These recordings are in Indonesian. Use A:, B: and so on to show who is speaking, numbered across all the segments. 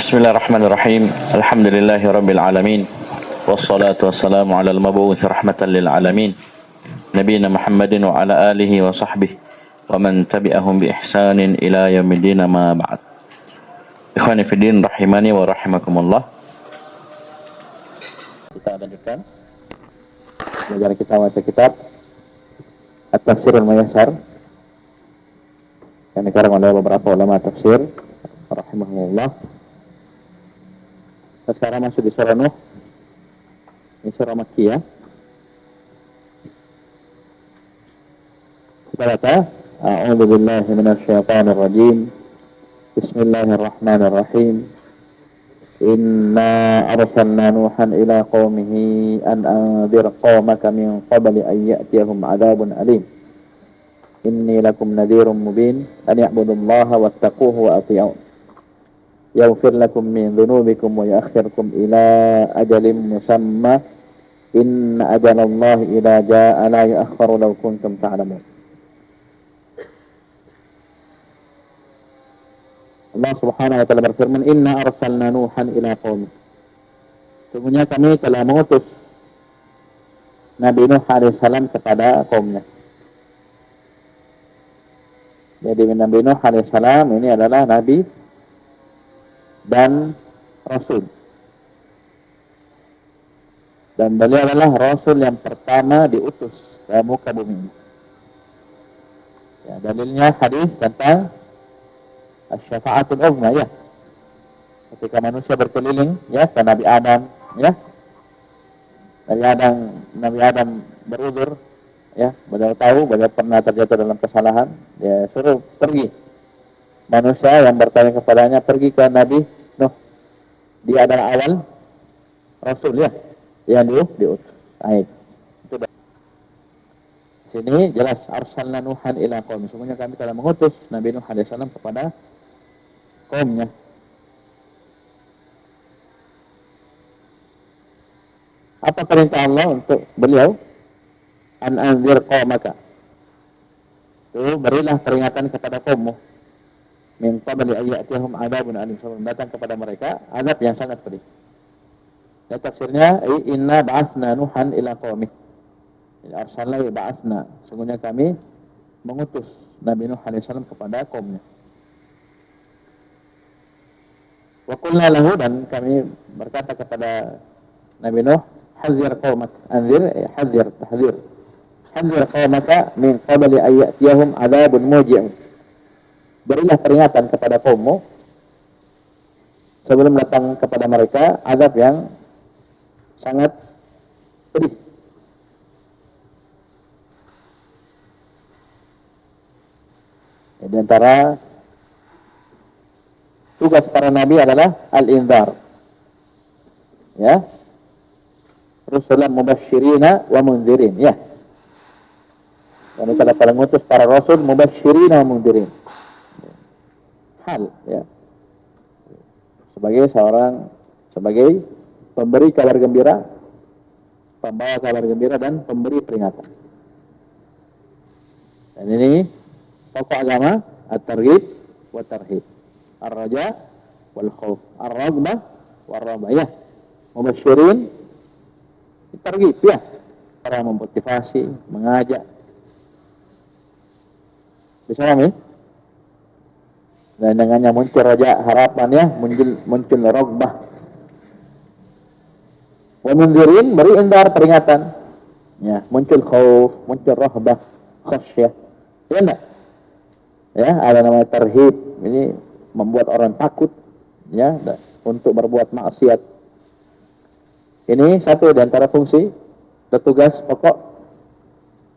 A: Bismillahirrahmanirrahim. Alhamdulillahirabbil alamin. Wassalatu wassalamu ala al-mab'uts rahmatan lil alamin. Nabiyina Muhammadin wa ala alihi wa sahbihi wa man tabi'ahum bi ihsanin ila yaumiddin ma ba'd. Ikhwani fi din rahimani wa rahimakumullah. Kita lanjutkan belajar kita baca kitab At-Tafsirul Muyassar yang dikarang oleh beberapa ulama tafsir rahimahullah. Kita sekarang masuk di surah Nuh. Ini surah Makkiyah. Kita baca, A'udzu billahi minasyaitonir rajim. Bismillahirrahmanirrahim. Inna arsalna Nuhan ila qaumihi an anzir qaumaka min qabli an ya'tiyahum 'adzabun alim. Inni lakum nadhirum mubin an ya'budullaha wattaquhu wa athi'un. Yaghfir lakum min dhunubikum wa yu'akhkhirkum ila ajalin musamma inna ajalallahi idza jaa'a la yu'akhkharu law kuntum ta'lamun. Allah Subhanahu wa taala berfirman, inna arsalna Nuhan ila qaumi. Sesungguhnya kami telah mengutus Nabi Nuh alaihi salam kepada kaumnya. Jadi Nabi Nuh alaihi salam ini adalah nabi dan rasul. Dan beliau adalah rasul yang pertama diutus ke muka bumi. Ya, dalilnya hadis tentang asy-syafa'atul uzma, ya. Ketika manusia berkeliling ya ke Nabi Adam, ya. Nabi Adam beruzur, ya, beliau tahu beliau pernah terjatuh dalam kesalahan, dia suruh pergi. Manusia yang bertanya kepadanya, pergi ke Nabi Nuh. Dia adalah awal rasul, ya, yang diutus. Baik. Itu sini jelas arsalna Nuhan ila qaumi. Semuanya kami telah mengutus Nabi Nuh alaihi salam kepada kaumnya. Apa perintah Allah untuk beliau? An anzir qaumaka. Itu berilah peringatan kepada kaummu. Min qabli an ya'tiyahum 'adzabun alim, sebelum datang kepada mereka azab yang sangat pedih. Dan tafsirnya inna ba'atsna Nuhan ila qaumih. Arsalna ba'atsna. Sungguhnya kami mengutus Nabi Nuh alaihi salam kepada kaumnya. Wa qulna lahu, dan kami berkata kepada Nabi Nuh, hadzir qaumak, anzir hadzir tahdzir. Hadzir qaumaka min qabli an ya'tiyahum 'adzabun muji'un. Berilah peringatan kepada kaummu sebelum datang kepada mereka azab yang sangat pedih. Di antara tugas para nabi adalah al-inzar. Ya. Rusulan mubasysyirina wa mundzirin, ya. Dan kita telah mengutus para rasul mubasysyirina wa mundzirin. Hal, ya, sebagai pemberi kabar gembira, pembawa kabar gembira, dan pemberi peringatan. Dan ini pokok agama, at-targhib wa tarhib, ar-raja wal khauf, ar-raghbah wal rahbah, ya. Mubasysyirin, targhib, ya, para memotivasi, mengajak. Bisa kami? Dan dengannya muncul raja, harapan, ya, muncul raghbah. Wa mundzirin, beri indar, peringatan. Ya, muncul khauf, muncul rahbah, khasyah. Ya enggak? Ya, ada nama tarhib, ini membuat orang takut, ya, untuk berbuat maksiat. Ini satu di antara fungsi tugas pokok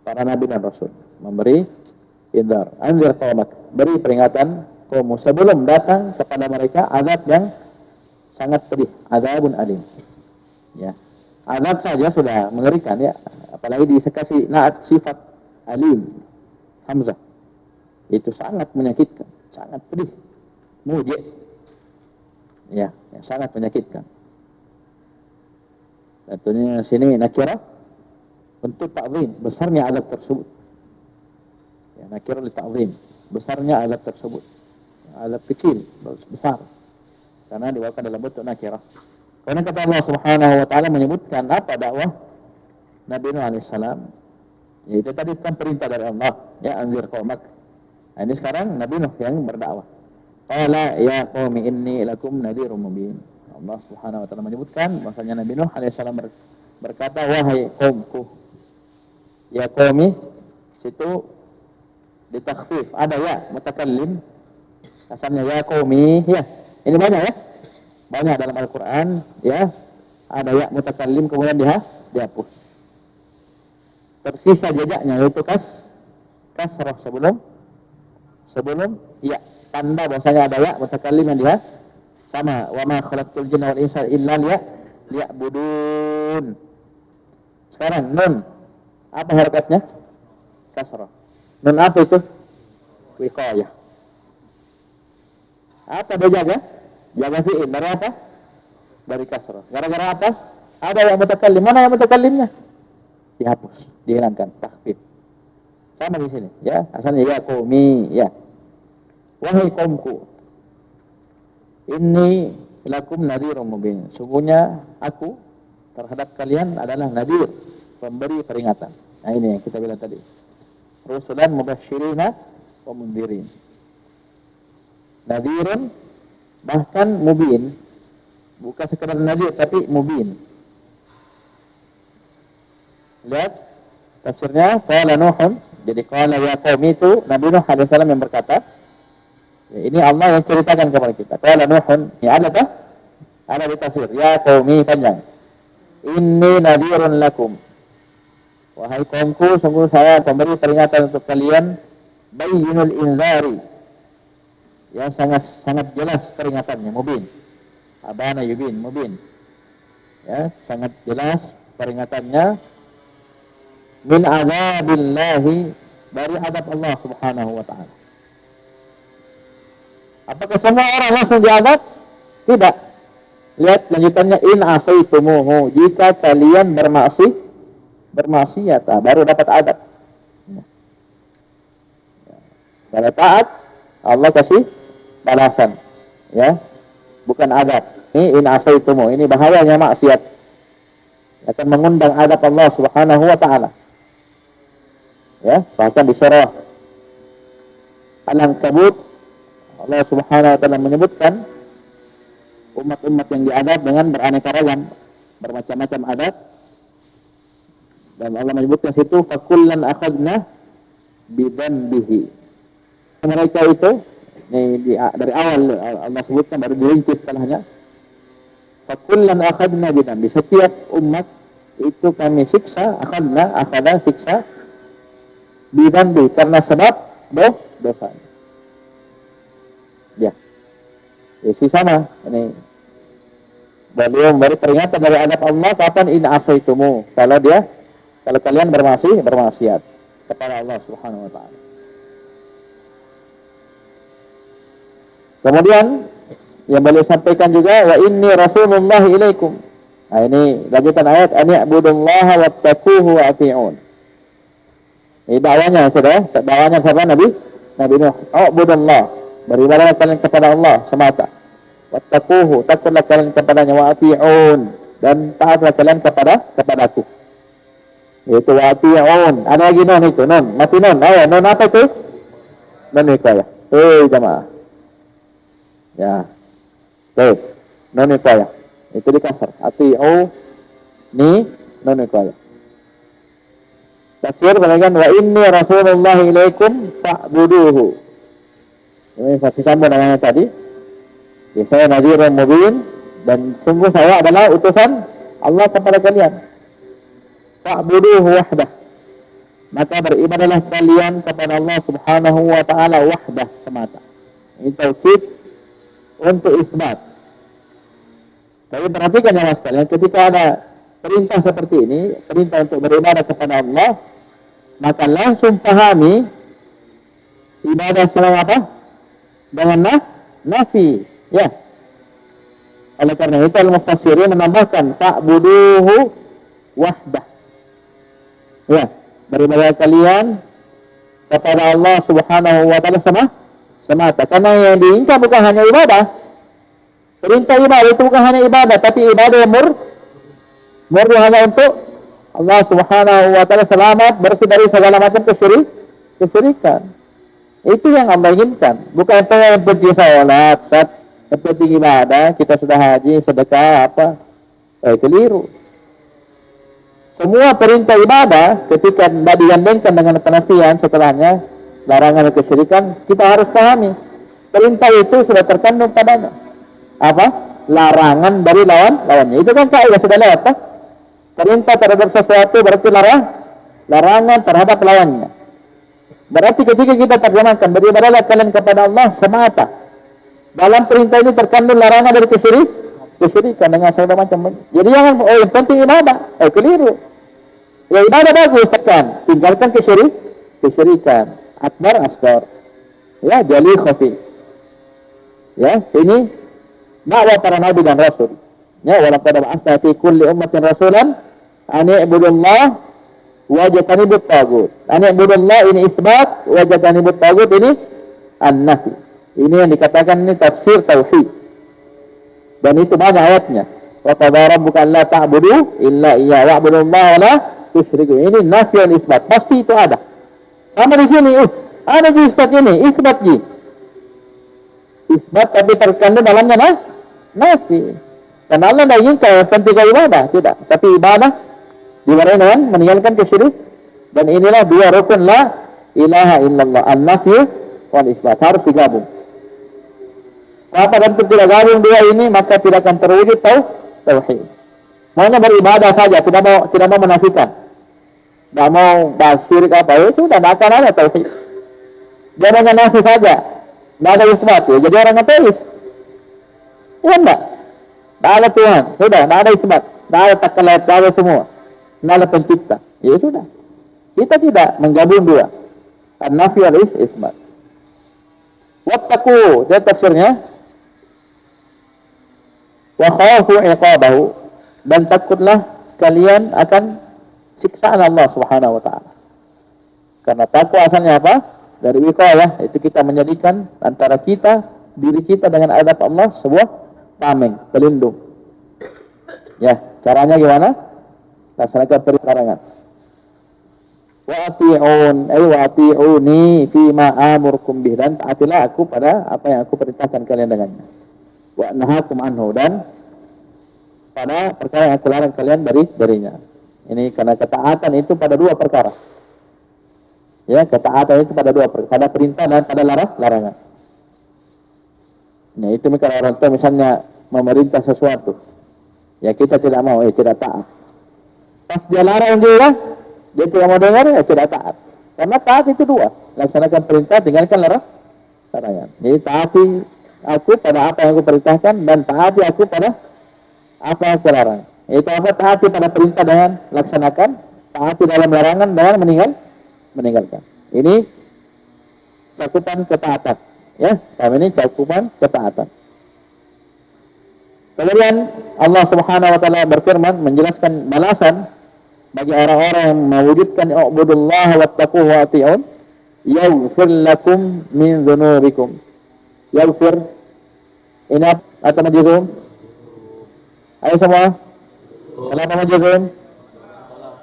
A: para nabi dan rasul, memberi indar. Anzir qaumak, beri peringatan kaum sebelum datang kepada mereka azab yang sangat pedih, azabun alim. Ya. Azab saja sudah mengerikan, ya, apalagi dikasih naat sifat alim, hamzah. Itu sangat menyakitkan, sangat pedih, muji'. Ya, sangat menyakitkan. Tentunya sini nakirah untuk ta'zim, besarnya azab tersebut. Ya, nakirah li ta'zim, besarnya azab tersebut. Azab kecil, besar. karena diwakilkan dalam bentuk nakirah. Karena kata Allah Subhanahu wa taala menyebutkan apa dakwah Nabi Nuh alaihissalam, yaitu tadi kan perintah dari Allah, ya anzir qaumak. Nah, ini sekarang Nabi Nuh yang berdakwah. Qala ya qaumi inni lakum nadhirum mubin. Allah Subhanahu wa taala menyebutkan bahwasanya Nabi Nuh alaihissalam berkata, wahai kaumku. Ya qaumi situ ditakhfif, ada ya mutakallim. Asalnya ya qaumi, ya. Ini banyak ya. Banyak dalam Al-Qur'an, ya. Ada ya mutakallim kemudian dihapus. Tersisa jejaknya yaitu kasrah sebelum ya, tanda bahwasanya ada ya mutakallim yang dia sama, wa ma khalaqtul jinna wal insa illa liya'budun. Sekarang nun apa harakatnya? Kasrah. Nun apa itu? Wiqayah. Apa dia jaga? Jaga fi'il dari apa? Dari kasrah. Gara-gara apa? Ada yang mutakallim. Mana yang mutakallimnya? Dihapus, dihilangkan, takhfif. Sama di sini, ya. Asalnya ya qaumi, ya. Wahai kaumku, inni lakum nadhirum mubin. Sungguhnya aku terhadap kalian adalah nadhir, pemberi peringatan. Nah ini yang kita bilang tadi. Rusulan mubasysyirina wa mundhirin. Nadhirun bahkan mubin. Bukan sekadar nadhir tapi mubin. Lihat tafsirnya, qala Nuhun. Jadi qala ya qaumi itu Nabi Nuh alaihissalam yang berkata. Ya, ini Allah yang ceritakan kepada kita. Qala Nuhun, ya ada tak? Ada di tafsir. Ya qaumi panjang. Inni nadhirun lakum. Wahai kaumku, sungguh saya pemberi peringatan untuk kalian. Bayyinul inzari. Yang sangat jelas peringatannya, mubin. Abana yubin, mubin. Ya, sangat jelas peringatannya. Min azabillahi, dari adab Allah Subhanahu wa taala. Apakah semua orang langsung diazab? Tidak. Lihat lanjutannya, in asaitumuhu, jika kalian bermaksiat, baru dapat adab. Kalau taat, Allah kasih balasan, ya, bukan adab. Ini in asaitumu, ini bahayanya maksiat, akan mengundang adab Allah Subhanahu wa taala. Ya, bahkan di surah Al-Ankabut Allah Subhanahu wa taala menyebutkan umat-umat yang diadab dengan beraneka ragam, bermacam-macam adab. Dan Allah menyebutkan situ fakullan akhadna bidzanbihi. Mereka itu dari awal Allah sebutkan, baru dirinci setelahnya. Fakullan akhadna bidzanbi, setiap umat itu kami siksa, akhadna siksa bidzanbi, karena sebab dosa. Ya. Isi sama ini. Beliau memberi peringatan dari adab Allah kapan in asaitumu, kalau kalian bermaksiat kepada Allah Subhanahu wa taala. Kemudian yang beliau sampaikan juga, wa inni rasulullah ilaikum. Nah ini lanjutan ayat, an ya'budullaha wattaquhu wa ati'un. Ini dakwanya saudara, dakwanya siapa? Nabi Nuh. Ubudullah, beribadah kalian kepada Allah semata. Wattaquhu, takutlah kalian kepadanya, wa ati'un, dan taatlah kalian kepadaku. Yaitu wa ati'un. Ada lagi nun itu, nun, mati nun. Ayo, nun apa itu? Nun hikayah. Jamaah. Ya. Baik. Nun hikayah. Itu di kasar. Ati'u ni nun hikayah. Tafsir mengatakan wa inni rasulullah ilaikum fa'buduhu. Ini masih sama dengan yang tadi. Ya, saya nadhirun mubin, dan sungguh saya adalah utusan Allah kepada kalian. Fa'buduhu wahdah. Maka beribadahlah kalian kepada Allah Subhanahu wa taala wahdah semata. Ini taukid untuk isbat. Tapi perhatikan ya sekalian, ketika ada perintah seperti ini, perintah untuk beribadah kepada Allah, maka langsung pahami ibadah selain apa? Dengan nafi. Ya. Oleh karena itu al-mufassirin menambahkan fa'buduhu wahdah. Ya, beribadah kalian kepada Allah Subhanahu wa taala semata. Karena yang diinginkan bukan hanya ibadah, Perintah ibadah itu bukan hanya ibadah, tapi ibadah yang murni hanya untuk Allah Subhanahu wa taala, selamat bersih dari segala macam kesyirikan. Itu yang Allah inginkan, bukan yang penting salat, yang penting ibadah, kita sudah haji, sedekah apa. Keliru. Semua perintah ibadah ketika tidak digandengkan dengan penafian setelahnya, larangan kesyirikan, kita harus pahami perintah itu sudah terkandung padanya apa? Larangan dari lawannya. Itu kan kaidah sudah lewat, tak? Perintah terhadap sesuatu berarti larangan terhadap lawannya. Berarti ketika kita terjemahkan, beribadahlah kalian kepada Allah semata, dalam perintah ini terkandung larangan dari kesyirikan dengan segala macam. Jadi yang penting ibadah, keliru. Ya ibadah bagus, tekan, tinggalkan kesyirikan, akbar asghar, ya jali khafi. Ya, ini dakwah para nabi dan rasul. Ya, walaqad ba'atsna fi kulli ummatin rasulan an i'budullah wajtanibut tagut. An i'budullah ini isbat, wajtanibut tagut ini an-nafi. Ini yang dikatakan ini tafsir tauhid. Dan itu banyak ayatnya. Wa qadara rabbuka alla ta'budu illa iyyahu wa'budullaha wa la tusyriku. Ini nafi dan isbat. Pasti itu ada. Sama di sini, ada di isbat ini, isbat ji. Isbat tapi terkandung dalamnya nafi. Dan Allah tidak inginkan penting ibadah, tidak. Tapi ibadah diwarnai dengan meninggalkan kesyirik. Dan inilah dua rukun la ilaha illallah, an-nafi wal isbat, harus digabung. Apa dan tidak gabung dua ini, maka tidak akan terwujud tauhid. Maunya beribadah saja, tidak mau menafikan, tidak mau bahas syirik apa, ya sudah, tidak akan ada tauhid. Dia hanya nafi saja, tidak ada isbat, ya jadi orang ateis. Ya enggak? Tidak ada Tuhan, sudah, tidak ada isbat, tidak ada takalat, tidak ada semua, tidak ada pencipta. Ya sudah, kita tidak menggabung dua, an-nafi wal isbat. Wattaqu, dia tafsirnya, wa khafu iqabahu, dan takutlah kalian akan siksaan Allah Subhanahu wa taala. Karena takwa asalnya apa? Dari wiqayah, itu kita menjadikan antara diri kita dengan adab Allah sebuah tameng, pelindung. Ya, caranya gimana? Laksanakan perkarangan. Wa ati'un, wa ati'uni fi ma amurkum bih, dan taatilah aku pada apa yang aku perintahkan kalian dengannya. Wa nahakum anhu, dan pada perkara yang aku larang kalian darinya. Ini karena ketaatan itu pada dua perkara. Ya, ketaatan itu pada dua perkara, pada perintah dan pada larangan. Nah, itu kalau orang tua misalnya memerintah sesuatu, ya kita tidak mau, tidak taat. Pas dia larang juga, dia tidak mau dengar, ya tidak taat. Karena taat itu dua, laksanakan perintah, tinggalkan larangan. Jadi taati aku pada apa yang aku perintahkan, dan taati aku pada apa yang aku larang. Itu apa? Taati pada perintah dengan laksanakan, taati dalam larangan dengan meninggalkan. Ini cakupan ketaatan. Ya, kami ini cakupan ketaatan. Kemudian Allah Subhanahu wa taala berfirman menjelaskan balasan bagi orang-orang yang mewujudkan i'budullah wattaquhu wa ati'un, yaghfir lakum min dzunubikum. Yaghfir ini atau majzum? Ayo semua. Kenapa majzum?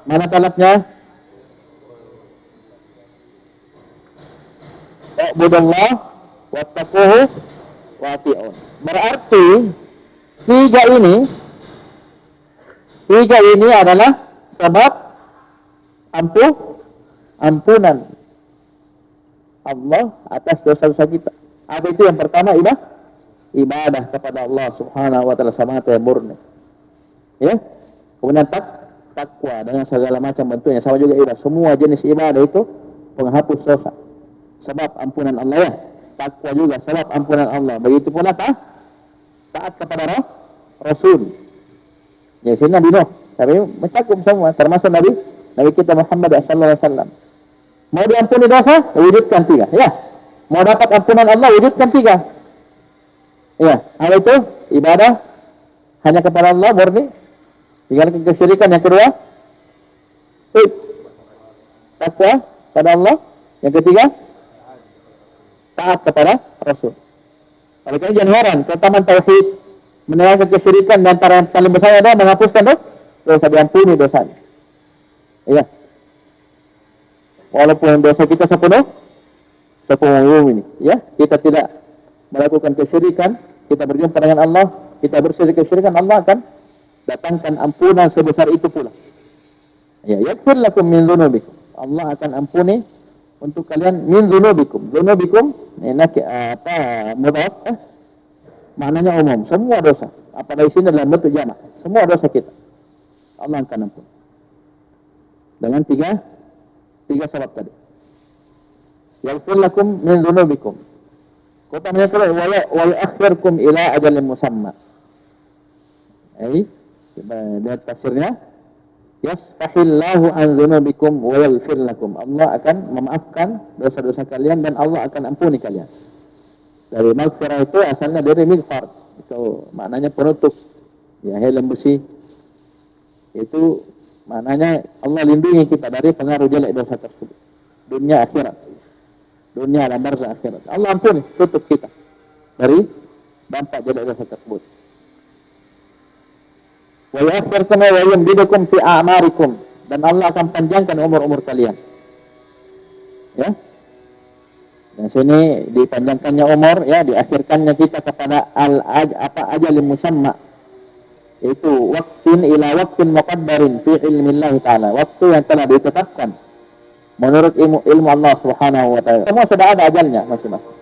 A: Mana talabnya? I'budullah wattaquhu wa ati'un. Berarti tiga ini adalah sebab ampunan Allah atas dosa-dosa kita. Apa itu? Yang pertama ibadah kepada Allah Subhanahu wa taala semata yang murni. Ya. Kemudian takwa dengan segala macam bentuknya, sama juga ibadah. Semua jenis ibadah itu penghapus dosa. Sebab ampunan Allah, ya. Takwa juga sebab ampunan Allah. Begitu pula taat kepada Rasul. Ya, sini Nabi Nuh, tapi mencakup semua, termasuk Nabi kita Muhammad sallallahu alaihi wasallam. Mau diampuni dosa, wujudkan tiga. Ya. Mau dapat ampunan Allah, wujudkan tiga. Ya, apa itu? Ibadah hanya kepada Allah murni. Tinggalkan kesyirikan. Yang kedua, takwa pada Allah. Yang ketiga, taat kepada Rasul. Oleh karena jangan heran, keutamaan tauhid, meninggalkan kesyirikan, dan antara yang paling besar adalah menghapuskan dosa, diampuni dosanya. Iya. Walaupun dosa kita sepenuh ini, ya, kita tidak melakukan kesyirikan, kita berjumpa dengan Allah, kita bersih dari kesyirikan, Allah akan datangkan ampunan sebesar itu pula. Ya, yaghfir lakum min dzunubikum. Allah akan ampuni untuk kalian min dzunubikum. Dzunubikum ini mudhaf, maknanya umum, semua dosa. Apalagi sini dalam bentuk jamak, semua dosa kita Allah akan ampuni. Dengan tiga sebab tadi. Yaghfir lakum min dzunubikum. Kata menyatakan wa yu'akhirkum ila ajalin musamma. Lihat tafsirnya. Yasfahillahu an dzunubikum wa yaghfir lakum. Allah akan memaafkan dosa-dosa kalian dan Allah akan ampuni kalian. Dari maghfirah itu asalnya dari mighfar. Itu maknanya penutup. Ya, helm besi. Itu maknanya Allah lindungi kita dari pengaruh jelek dosa tersebut. Dunia akhirat. Dunia dan barzakh akhirat. Allah ampuni, tutup kita dari dampak jelek dosa tersebut. Wa yaghfirkum wa yumdidukum fi a'marikum, dan Allah akan panjangkan umur-umur kalian. Ya. Dan sini dipanjangkannya umur, ya, diakhirkannya kita kepada ajalin musamma. Itu waktin ila waktin muqaddarin fi ilmillahi ta'ala. Waktu yang telah ditetapkan menurut ilmu Allah Subhanahu wa taala. Semua sudah ada ajalnya masing-masing.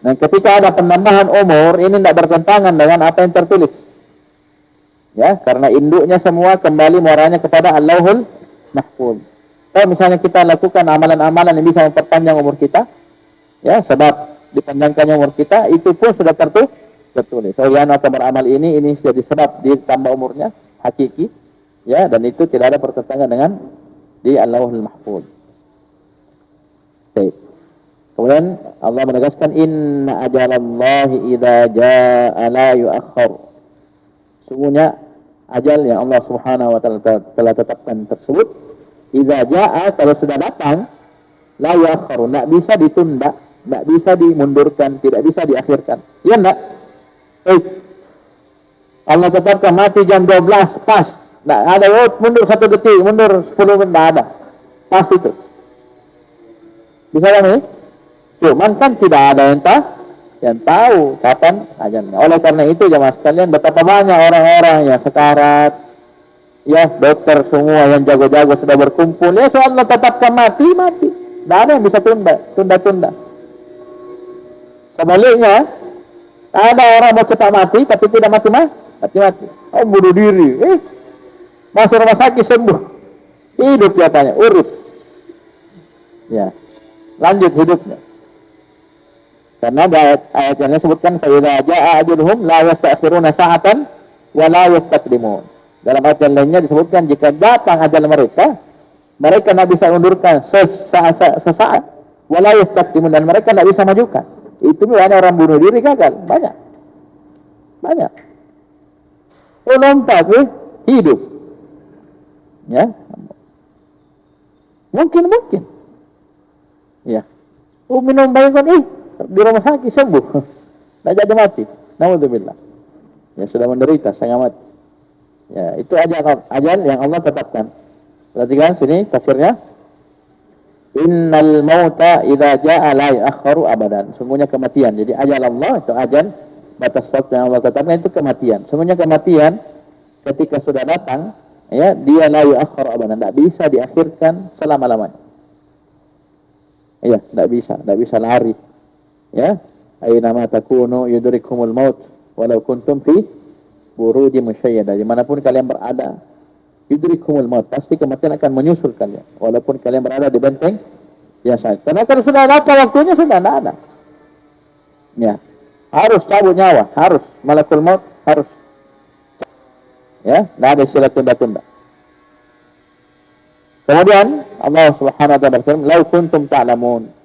A: Dan ketika ada penambahan umur, ini tidak bertentangan dengan apa yang tertulis. Ya, karena induknya semua kembali muaranya kepada Allahul Mahfuz. Kalau misalnya kita lakukan amalan-amalan yang bisa memperpanjang umur kita, ya, sebab dipanjangkannya umur kita, itu pun sudah tertulis. So, yang akan beramal ini jadi sebab ditambah umurnya, hakiki, ya, dan itu tidak ada pertentangan dengan di Allahul Mahfuz. Baik. Kemudian Allah menegaskan, inna ajalallahi idza jaa la yu'akhkhar. Sungguhnya ajal yang Allah Subhanahu wa taala telah tetapkan tersebut, idza jaa, kalau sudah datang, la yu'akhkharu, tidak bisa ditunda, tidak bisa dimundurkan, tidak bisa diakhirkan. Ya enggak? Allah tetapkan mati jam 12 pas. Tidak ada mundur 1 detik, mundur 10 menit, tidak ada. Pas itu. Bisa kan ini? Cuman kan tidak ada yang tahu kapan ajalnya. Oleh karena itu jemaah sekalian, betapa banyak orang-orang yang sekarat, ya, dokter semua yang jago-jago sudah berkumpul, ya, so Allah tetapkan mati. Tidak ada yang bisa tunda. Sebaliknya, ada orang mau cepat mati tapi tidak mati. Oh, bunuh diri. Masuk rumah sakit sembuh. Hidup katanya, urip. Ya, lanjut hidupnya. Karena ayat yang disebutkan, fa idza jaa ajaluhum la yasta'khiruna sa'atan wa la yastaqdimun. Dalam ayat yang lainnya disebutkan, jika datang ajal mereka tidak bisa undurkan sesaat, wa la yastaqdimun, dan mereka tidak bisa majukan. Itu banyak orang bunuh diri gagal, banyak. Lompat hidup. Ya. Mungkin. Ya. Minum bayangkan di rumah sakit sembuh, tidak jadi mati. Naudzubillah. Ya, sudah menderita setengah mati. Ya, itu ajal yang Allah tetapkan. Perhatikan sini tafsirnya. Innal mauta idza jaa la yu'akhkharu abadan. Sungguhnya kematian. Jadi ajal Allah itu ajal, batas waktu yang Allah tetapkan itu kematian. Sungguhnya kematian ketika sudah datang, ya, dia la yu'akhkharu abadan, tidak bisa diakhirkan selama-lamanya. Ya, tidak bisa lari. Ya, aina ma takunu yudrikumul maut walau kuntum fi burujin musyayyadah. Dimanapun kalian berada, yudrikumul maut, pasti kematian akan menyusul kalian, walaupun kalian berada di benteng yang sangat. Karena kalau sudah datang waktunya, sudah tidak ada. Ya, harus cabut nyawa, harus malakul maut, harus. Ya, tidak ada istilah tunda-tunda. Kemudian Allah Subhanahu wa taala berfirman, "Lau kuntum ta'lamun."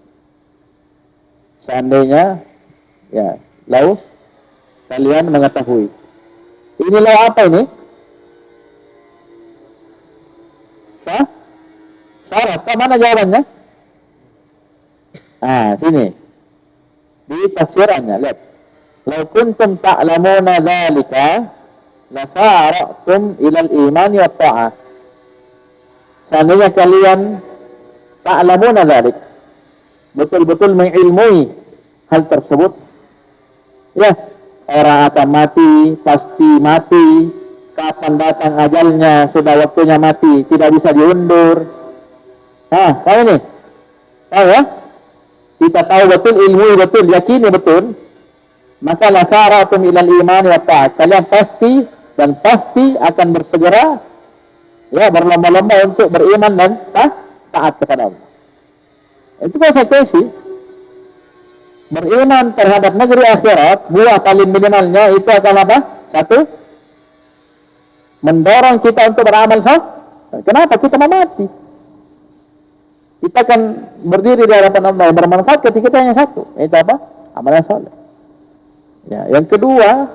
A: Seandainya, ya, lau kalian mengetahui. Ini lau apa ini? Syarat. Mana jawabannya? Sini. Di tafsirannya, lihat. "Lau kuntum ta'lamuna dzalika lasara'tum ila al-iman wa ta'ah." Seandainya kalian ta'lamuna dzalik, betul-betul mengilmui hal tersebut, ya, orang akan mati, pasti mati, kapan datang ajalnya, sudah waktunya mati, tidak bisa diundur. Tahu nih? Tahu ya? Kita tahu betul, ilmu betul, yakini betul, maka lasaratum ilal iman wa ta'at. Kalian pasti dan pasti akan bersegera, ya, berlomba-lomba untuk beriman dan taat kepada Allah. Itu konsekuensi. Beriman terhadap negeri akhirat, buah paling minimalnya itu akan apa? Satu, mendorong kita untuk beramal saleh. Kenapa? Kita mau mati. Kita akan berdiri di hadapan Allah yang bermanfaat ketika kita hanya satu. Itu apa? Amalan saleh. Ya, yang kedua,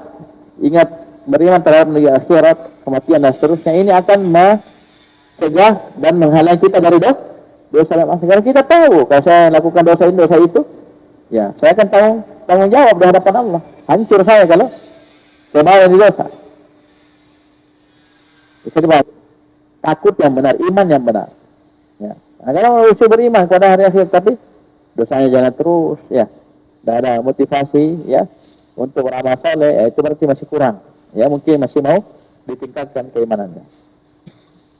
A: ingat, beriman terhadap negeri akhirat, kematian dan seterusnya, ini akan mencegah dan menghalangi kita dari dosa dan maksiat. Karena kita tahu, kalau saya lakukan dosa ini, dosa itu, ya, saya akan tanggung jawab di hadapan Allah. Hancur saya kalau saya bawa di dosa. Bisa dibawa. Takut yang benar, iman yang benar. Ya. Nah, kalau usia beriman pada hari akhir, tapi dosanya jangan terus, ya, tidak ada motivasi, ya, untuk beramal saleh, ya, itu berarti masih kurang. Ya, mungkin masih mau ditingkatkan keimanannya.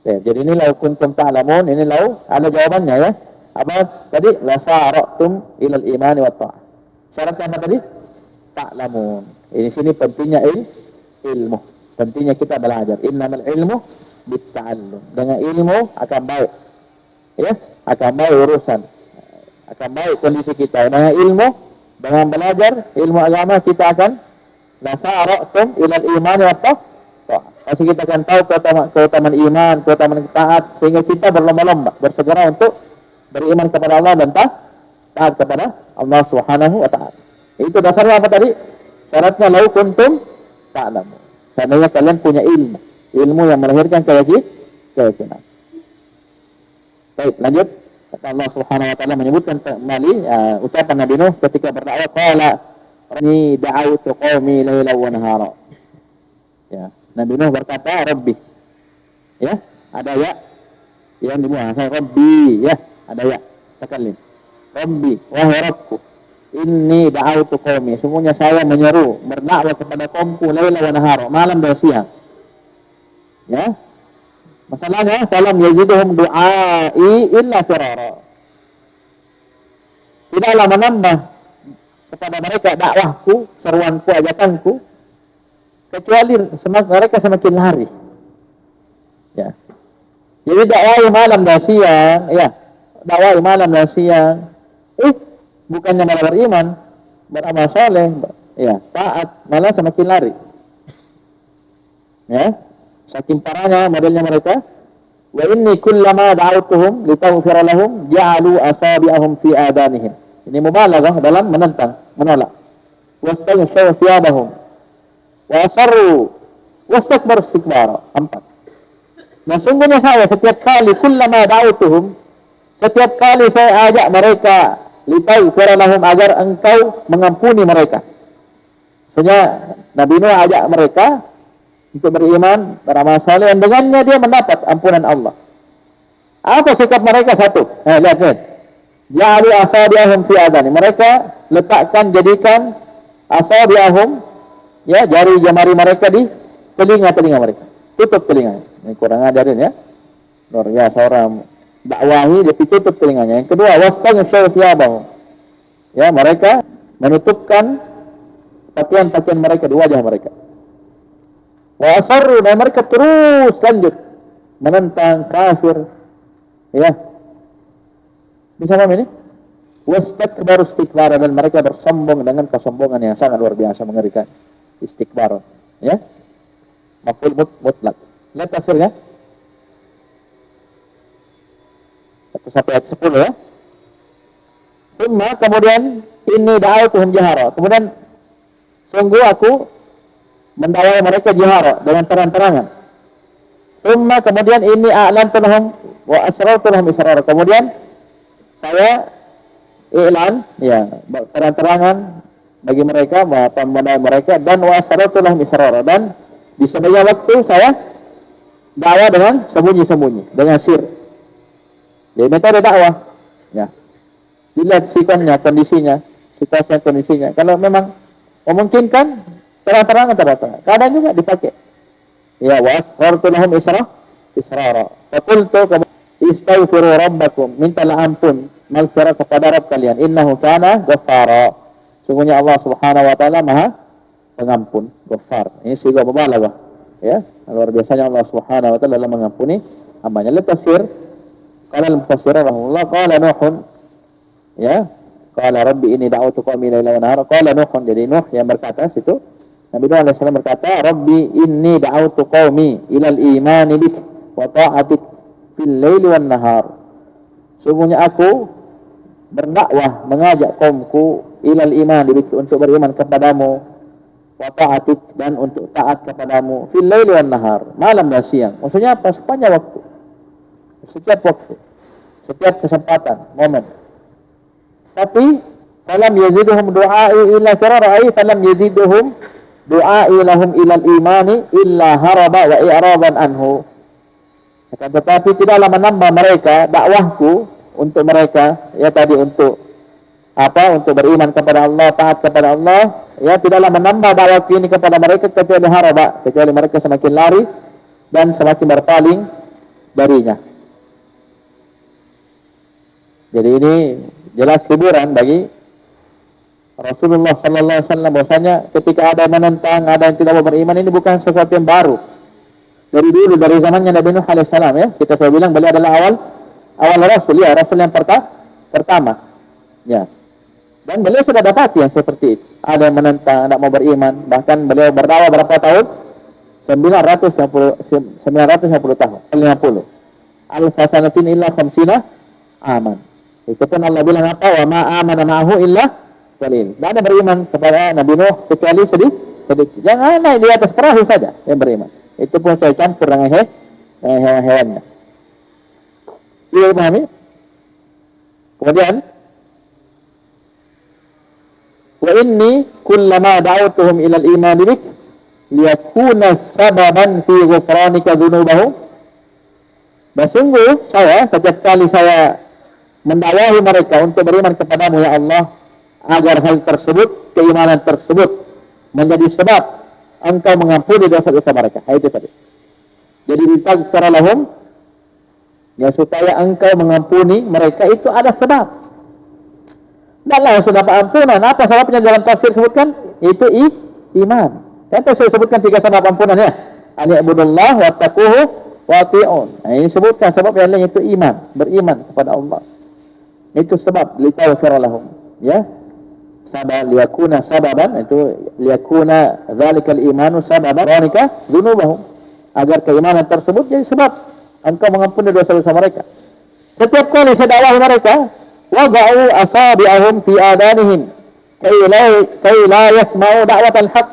A: Ya, jadi ini lau kuntum ta'lamun, ini lau ada jawabannya, ya. Apa tadi? Lasara'tum ilal imani wa ta'ah. Syaratnya apa tadi? Ta'lamun. Ini sini pentingnya ilmu. Pentingnya kita belajar. Innamal ilmu bitta'allum. Dengan ilmu akan baik. Ya, akan baik urusan. Akan baik kondisi kita. Dengan ilmu, dengan belajar ilmu agama, kita akan lasara'tum ilal imani wa ta'ah. Pasti kita akan tahu keutamaan iman, keutamaan taat, sehingga kita berlomba-lomba, bersegera untuk beriman kepada Allah dan taat kepada Allah Subhanahu wa ta'ala. Itu dasarnya apa tadi? Syaratnya lau kuntum ta'lamun. Seandainya kalian punya ilmu yang melahirkan keyakinan. Baik, lanjut. Kata Allah Subhanahu wa ta'ala menyebutkan kembali ucapan Nabi Nuh ketika berdakwah, qala inni da'awtu qaumi lailan wa nahara. Ya, Nabi Nuh berkata, Rabbi. Ya, ada ya yang dibuang. Rabbi, ya, ada ya. Sekali. Rabbi, wahai Rabbku, inni da'awtu qaumi. Sungguhnya saya menyeru, berdakwah kepada kaumku laila wa nahara, malam dan siang. Ya. Masalahnya, falam yaziduhum du'ai illa firara. Tidaklah menambah kepada mereka dakwahku, seruanku, ajakanku, kecuali mereka semakin lari. Ya. Jadi dakwah malam dan siang, ya, dakwah malam dan siang, bukannya malah beriman, beramal saleh, ya, taat, malah semakin lari. Ya, saking parahnya modelnya mereka. Wa inni kullama da'awtuhum litaghfira lahum ja'alu asabi'ahum fi adanihim. Ini mubalaghah dalam menentang, menolak. Wastaghshaw thiyabahum wa asarru wastakbaru istikbara. 4. Nah, sungguhnya saya setiap kali kullama da'awtuhum, setiap kali saya ajak mereka litaghfira lahum, agar engkau mengampuni mereka. Maksudnya Nabi Nuh ajak mereka untuk beriman, beramal saleh, dan dengannya dia mendapat ampunan Allah. Apa sikap mereka? Satu, lihat. Ja'alu asabi'ahum fi adani. Mereka letakkan, jadikan asabi'ahum, ya, jari jemari mereka di telinga-telinga mereka. Tutup telinganya. Ini kurang ajarin, ya. Luar biasa orang dakwahi, dia tutup telinganya. Yang kedua, wastaghshaw thiyabahum. Ya, mereka menutupkan pakaian-pakaian mereka di wajah mereka. Wa asarru, dan mereka terus lanjut menentang kafir. Ya. Bisa paham ini? Wastakbaru istikbara, dan mereka bersombong dengan kesombongan yang sangat luar biasa, mengerikan. Istikbar. Ya. Maf'ul mutlak. Lihat tafsirnya. 1-10, ya. Kemudian ini da'awtuhum jahara. Kemudian sungguh aku mendakwai mereka jihara, dengan terang-terangan. Kemudian ini a'lantu lahum wa asrartu lahum israr. Kemudian saya i'lan, ya, terang-terangan, bagi mereka, pembandai mereka, dan wasaratulah misrara, dan di sebagian waktu saya dakwah dengan sembunyi-sembunyi, dengan sir. Jadi metode dakwah, ya. Dilihat sikonnya, kondisinya, situasi kondisinya. Kalau memang memungkinkan, terang-terangan. Kadang juga dipakai. Ya, wasaratu lahum israra. Faqultu istaghfiru rabbakum, mintalah ampun, maghfirah kepada Rabb kalian. Innahu kana ghaffara. Sungguhnya Allah Subhanahu wa taala Maha Pengampun, Ghaffar. Ini sigah mubalaghah. Ya, luar biasanya Allah Subhanahu wa taala dalam mengampuni hambanya. Lihat tafsir. Qala al-mufassir rahimahullah, qala Nuhun, ya, qala rabbi inni da'utu qaumi laila wa nahara. Qala Nuhun, jadi Nuh yang berkata situ, Nabi Nuh alaihi salam berkata, rabbi inni da'utu qaumi ila al-imani bik wa ta'atik fil laili wan nahar. Sungguhnya aku berdakwah, mengajak kaumku ilal iman, untuk beriman kepadamu, wa ta'atik, dan untuk taat kepadamu, fil laili wan nahar, malam dan siang. Maksudnya apa? Sepanjang waktu, setiap waktu, setiap kesempatan, momen. Tapi falam yaziduhum du'ai illa firara, ay falam yaziduhum du'ai lahum ilal imani illa haraba wa i'raban anhu. Tetapi tidaklah menambah mereka dakwahku untuk mereka, ya tadi untuk apa? Untuk beriman kepada Allah, taat kepada Allah, ya tidaklah menambah dakwah ini kepada mereka kecuali haraba, kecuali mereka semakin lari dan semakin berpaling darinya. Jadi ini jelas hiburan bagi Rasulullah sallallahu alaihi wasallam, bahwasanya ketika ada yang menentang, ada yang tidak mau beriman, ini bukan sesuatu yang baru. Dari dulu, dari zamannya Nabi Nuh alaihi salam, ya. Kita sudah bilang beliau adalah awal rasul, ya, rasul yang pertama. Ya. Dan beliau sudah dapati yang seperti itu. Ada yang menentang, tidak mau beriman. Bahkan beliau berdakwah berapa tahun? 950 tahun. 50. Al-fasanatin illa khamsina aman. Itu pun Allah bilang apa? Wa ma amana ma'ahu illa qalil. Tidak ada beriman kepada Nabi Nuh kecuali sedikit. Jangan naik di atas perahu saja yang beriman. Itu pun saya campur dengan hewannya. Iya, pahami? Kemudian, wa inni kullama da'utuhum ila al-iman bik liyakuna sababan fi ghufranika dzunubahum. Sungguh saya, setiap kali saya mendakwahi mereka untuk beriman kepadamu ya Allah, agar hal tersebut, keimanan tersebut menjadi sebab engkau mengampuni dosa-dosa mereka. Itu tadi. Jadi ditaghfir lahum, ya, supaya engkau mengampuni mereka, itu ada sebab. Dan sudah ampunan, apa sebabnya dalam tafsir sebutkan? Itu iman. Kan saya sebutkan 3 sebab ampunan, ya. Ani'budullah wa taquhu wa ati'un. Nah, ini sebutkan sebab yang lain, itu iman, beriman kepada Allah. Itu sebab litaghfir lahum, ya. Sabab liyakuna sababan, itu liyakuna dzalikal imanu sababan ranika dzunubahum, agar keimanan tersebut jadi sebab engkau mengampuni dosa-dosa mereka. Setiap kali saya dakwah mereka, wada'u asabi'ahum fi adanihim kay la yasma'u da'watal haq.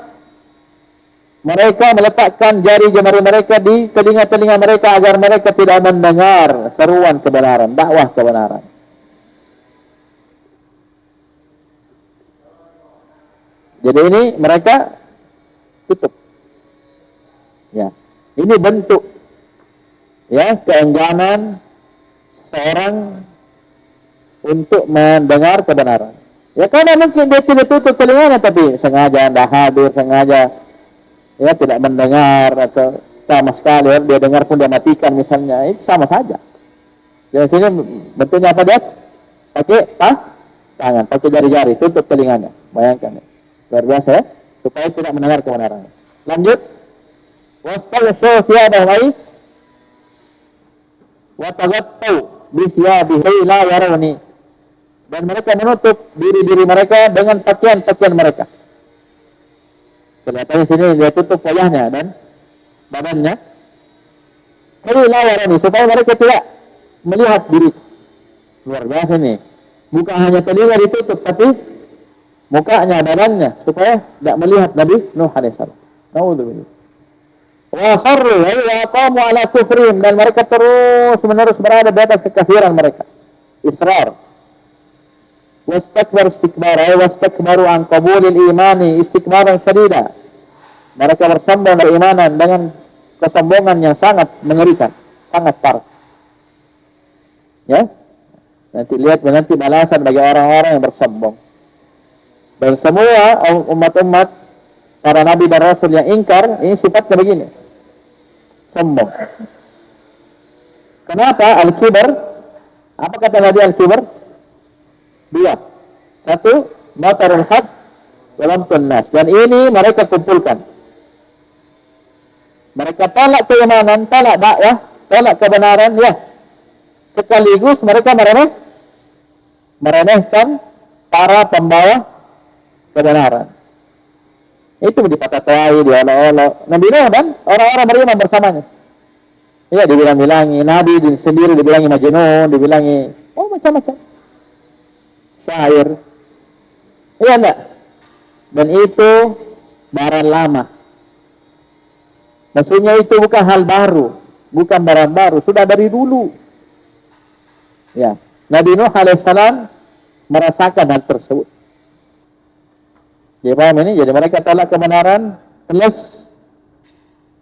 A: Mereka meletakkan jari-jari mereka di telinga-telinga mereka agar mereka tidak mendengar seruan kebenaran, dakwah kebenaran. Jadi ini mereka tutup. Ya, ini bentuk, ya, keengganan seorang untuk mendengar kebenaran. Ya, karena mungkin dia tidak tutup telinganya, tapi sengaja tidak hadir, sengaja, ya, tidak mendengar, atau sama sekali dia dengar pun dia matikan misalnya, itu sama saja. Jadi sini bentuknya apa dia? Pakai tangan, pakai jari-jari, tutup telinganya. Bayangkan, luar biasa, ya, supaya tidak mendengar kebenaran. Lanjut. Wastalshu thiyabahum wa taghattau bi thiyabihi la yarawni. Dan mereka menutup diri-diri mereka dengan pakaian-pakaian mereka. Kelihatannya sini dia tutup wajahnya dan badannya. La yarawni, supaya mereka tidak melihat diri. Luar biasa ini. Bukan hanya telinga ditutup, tapi mukanya, badannya, supaya tidak melihat Nabi Nuh alaihissalam. Naudzubillah. Wa sarru wa qamu ala kufrihim, dan mereka terus menerus berada di atas kekafiran mereka. Israr. wastakbaru an qabulil imani istikbaran syadida. Mereka bersombong dari imanan dengan kesombongan yang sangat mengerikan, sangat parah. Ya, nanti lihat nanti balasan bagi orang-orang yang bersombong. Dan semua umat-umat para nabi dan rasul yang ingkar, ini sifatnya begini, sombong. Kenapa? Al-kibar. Apa kata Nabi al-kibar? Dua. Satu, matarul haq dalam tunnas. Dan ini mereka kumpulkan. Mereka tolak keimanan, tolak dakwah, tolak kebenaran, ya. Sekaligus mereka meremehkan para pembawa kebenaran. Itu dipatah-patahi, diolok-olok. Nabi Nuh dan orang-orang beriman bersamanya. Ya, dibilang-bilangi. Nabi sendiri dibilangi majnun, dibilangi macam-macam. Syair. Iya enggak? Dan itu barang lama. Maksudnya itu bukan hal baru, bukan barang baru, sudah dari dulu. Ya, Nabi Nuh alaihissalam merasakan hal tersebut. Jadi paham ini? Jadi mereka tolak kebenaran plus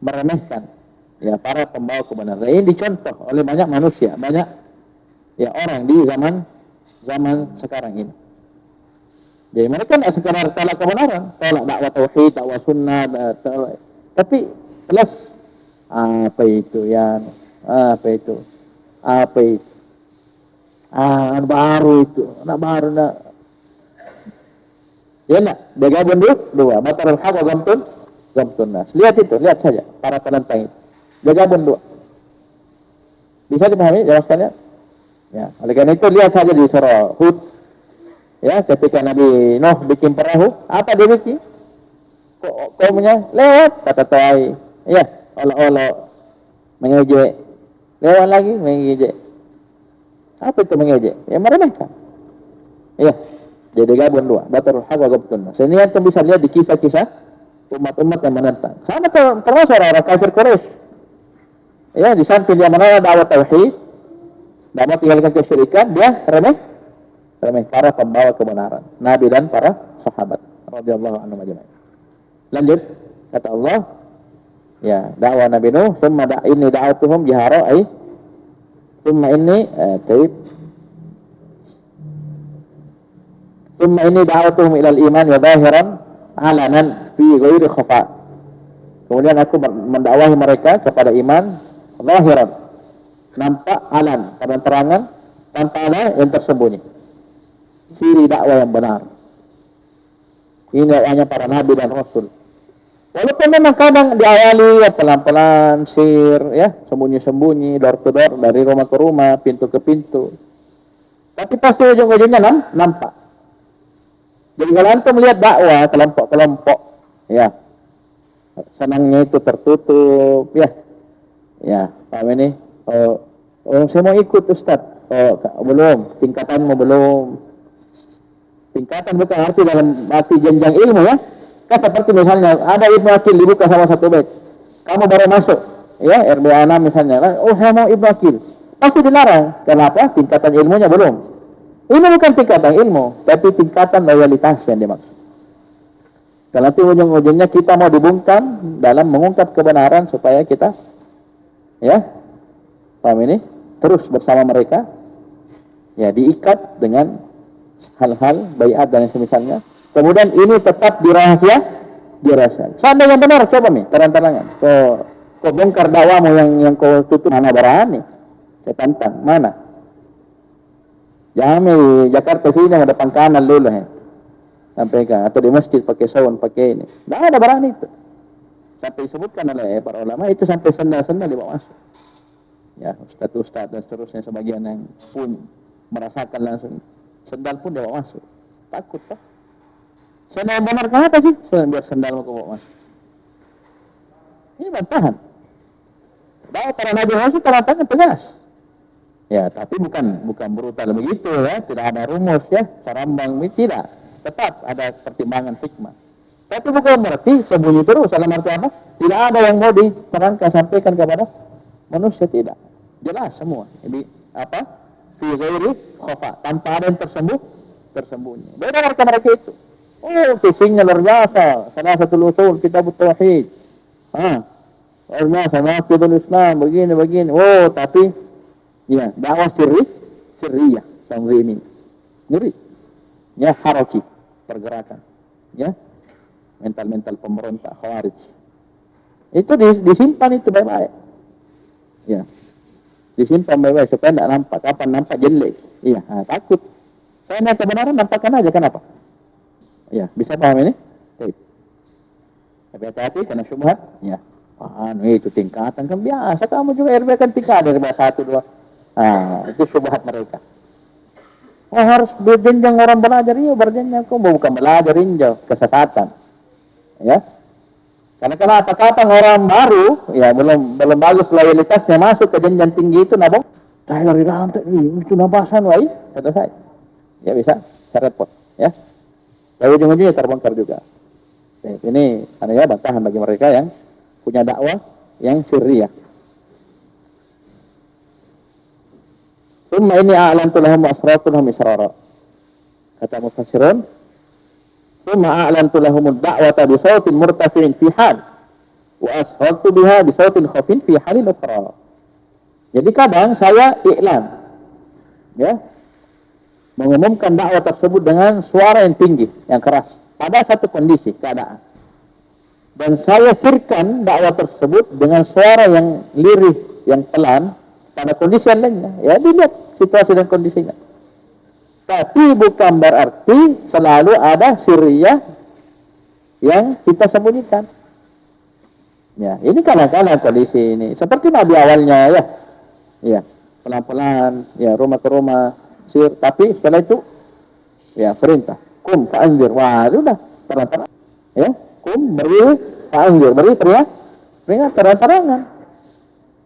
A: meremehkan ya para pembawa kebenaran. Ini dicontoh oleh banyak manusia, banyak ya orang di zaman sekarang ini. Jadi mereka tidak sekedar tolak kebenaran, tolak dakwah tauhid, dakwah sunnah, tapi plus apa itu ya, apa itu, anak baru itu, anak baru nak. Ya nak, dia gabung dua, batarul haq wa gamtun nas. Lihat itu, lihat saja para penentang itu. Dia gabung dua. Bisa dipahami jelaskannya? Ya, oleh karena itu lihat saja di surah Hud. Ya, ketika Nabi Nuh bikin perahu, apa dia bikin? Kaumnya lewat kata toai. Ya, olok-olok, mengejek. Lewat lagi mengejek. Apa itu mengejek? Ya meremehkan. Ya. Jadi gabung dua, batarul haq wa gamtun nas. Ini yang bisa lihat di kisah-kisah umat-umat yang menentang. Sama termasuk orang kafir Quraisy. Ya, di samping dia menolak dakwah tauhid, dakwah tinggalkan kesyirikan, dia remeh para pembawa kebenaran, nabi dan para sahabat radhiyallahu anhum ajma'in. Lanjut kata Allah, ya, dakwah Nabi Nuh, "Tsumma inni da'awtuhum jihara," "Tsumma inni da'awtuhum ilal iman wa zahiran alanan fi ghairi khafa." Kemudian aku mendakwahi mereka kepada iman zahiran, nampak, alan, terang-terangan, tanpa ada yang tersembunyi. Ciri dakwah yang benar. Ini dakwahnya para nabi dan rasul. Walaupun memang kadang diawali ya pelan-pelan, ya, sembunyi-sembunyi, door to door, dari rumah ke rumah, pintu ke pintu. Tapi pasti ujung-ujungnya nampak. Jadi kalau antum melihat dakwah kelompok-kelompok, ya, senangnya itu tertutup, ya, paham ini? Saya mau ikut Ustaz. Belum, tingkatanmu belum. Tingkatan bukan arti dalam arti jenjang ilmu, ya. Kan seperti misalnya ada Ibnu Akil dibuka sama satu bait. Kamu baru masuk, ya, RBA 6 misalnya. Saya mau Ibnu Akil. Pasti dilarang. Kenapa? Tingkatan ilmunya belum. Ini bukan tingkatan ilmu, tapi tingkatan loyalitas yang dimaksud. Kalau nanti ujung-ujungnya kita mau dibungkam dalam mengungkap kebenaran supaya kita, ya, paham ini? Terus bersama mereka, ya, diikat dengan hal-hal baiat dan semisalnya. Kemudian ini tetap dirahasiakan. Seandainya benar, coba nih, terang-terangan. Kau bongkar dakwamu yang kau tutup, mana berani? Saya tantang, mana? Jangan di Jakarta sini yang depan kanan dulu, sampaikan, atau di masjid pakai sound, pakai ini. Tidak ada berani itu. Sampai disebutkan oleh para ulama itu sampai sendal-sendal dibawa masuk. Ya, ustaz-ustaz dan seterusnya sebagian yang pun merasakan langsung sendal pun dibawa masuk. Takut, Pak. Sendal benar kenapa sih? Biar sendal mau bawa masuk. Ini bantahan. Bahwa para nabi masuk terang-terangan tegas. Ya, tapi bukan brutal begitu, ya. Tidak ada rumus, ya, sarambang, tidak. Tetap ada pertimbangan hikmah. Tapi bukan berarti sembunyi terus. Dalam arti apa? Tidak ada yang mau diterangkan, sampaikan kepada manusia, tidak. Jelas semua. Jadi apa? Fi ghairi khafa, tanpa ada yang tersembunyi. Beda mereka itu. Oh, pusingnya luar biasa. Salah satu usul kita tauhid. Luar biasa, Masjidul Islam, begini. Oh, tapi ya, dakwah sirriyah, tanzimin. Ngeri. Ya, haraki, pergerakan. Ya, mental pemberontak khawarij. Itu disimpan itu baik-baik. Ya. Disimpan baik-baik supaya tidak nampak. Kapan nampak jelek. Iya, takut. Saya kebenaran nampakkan aja, kenapa? Ya, bisa paham ini? Baik. Tapi hati-hati karena syubhat. Ya. Itu tingkatan kan biasa. Kamu juga RB kan tingkat dari 1, 2. Itu syubhat mereka. Harus berjenjang orang belajar. Iya, berjenjang. Kau bukan belajar injau. Kesesatan. Ya. Karena kenapa? Kapan orang baru, ya belum bagus loyalitasnya masuk ke jenjang tinggi itu, nabong. Saya dari rantai, itu nabasan, selesai. Ya bisa, repot. Ya. Lalu ujung-ujungnya terbongkar juga. Ini ya bantahan bagi mereka yang punya dakwah yang sirriyah. Summa ini a'lantu lahum wa asrartu lahum israra. Kata mufassirun, summa a'lantu lahum ad-da'wata bi sautin murtafi'in fi hal wa asrartu biha bi sautin khafin fi halin ukhra. Jadi kadang saya iklan, ya, mengumumkan dakwah tersebut dengan suara yang tinggi, yang keras, pada satu kondisi keadaan. Dan saya sirkan dakwah tersebut dengan suara yang lirih, yang pelan, pada kondisi yang lainnya. Ya, dilihat situasi dan kondisinya. Tapi bukan berarti selalu ada sirriyah yang kita sembunyikan. Ya, ini kadang-kadang kondisi ini. Seperti Nabi awalnya, ya. Ya, pelan-pelan, ya, rumah ke rumah, sir. Tapi setelah itu, ya, perintah. Kum, fa'anzir. Wah, sudah. Terang-terang. Ya, kum, beri, fa'anzir. Beri, peringat, terang-terangan.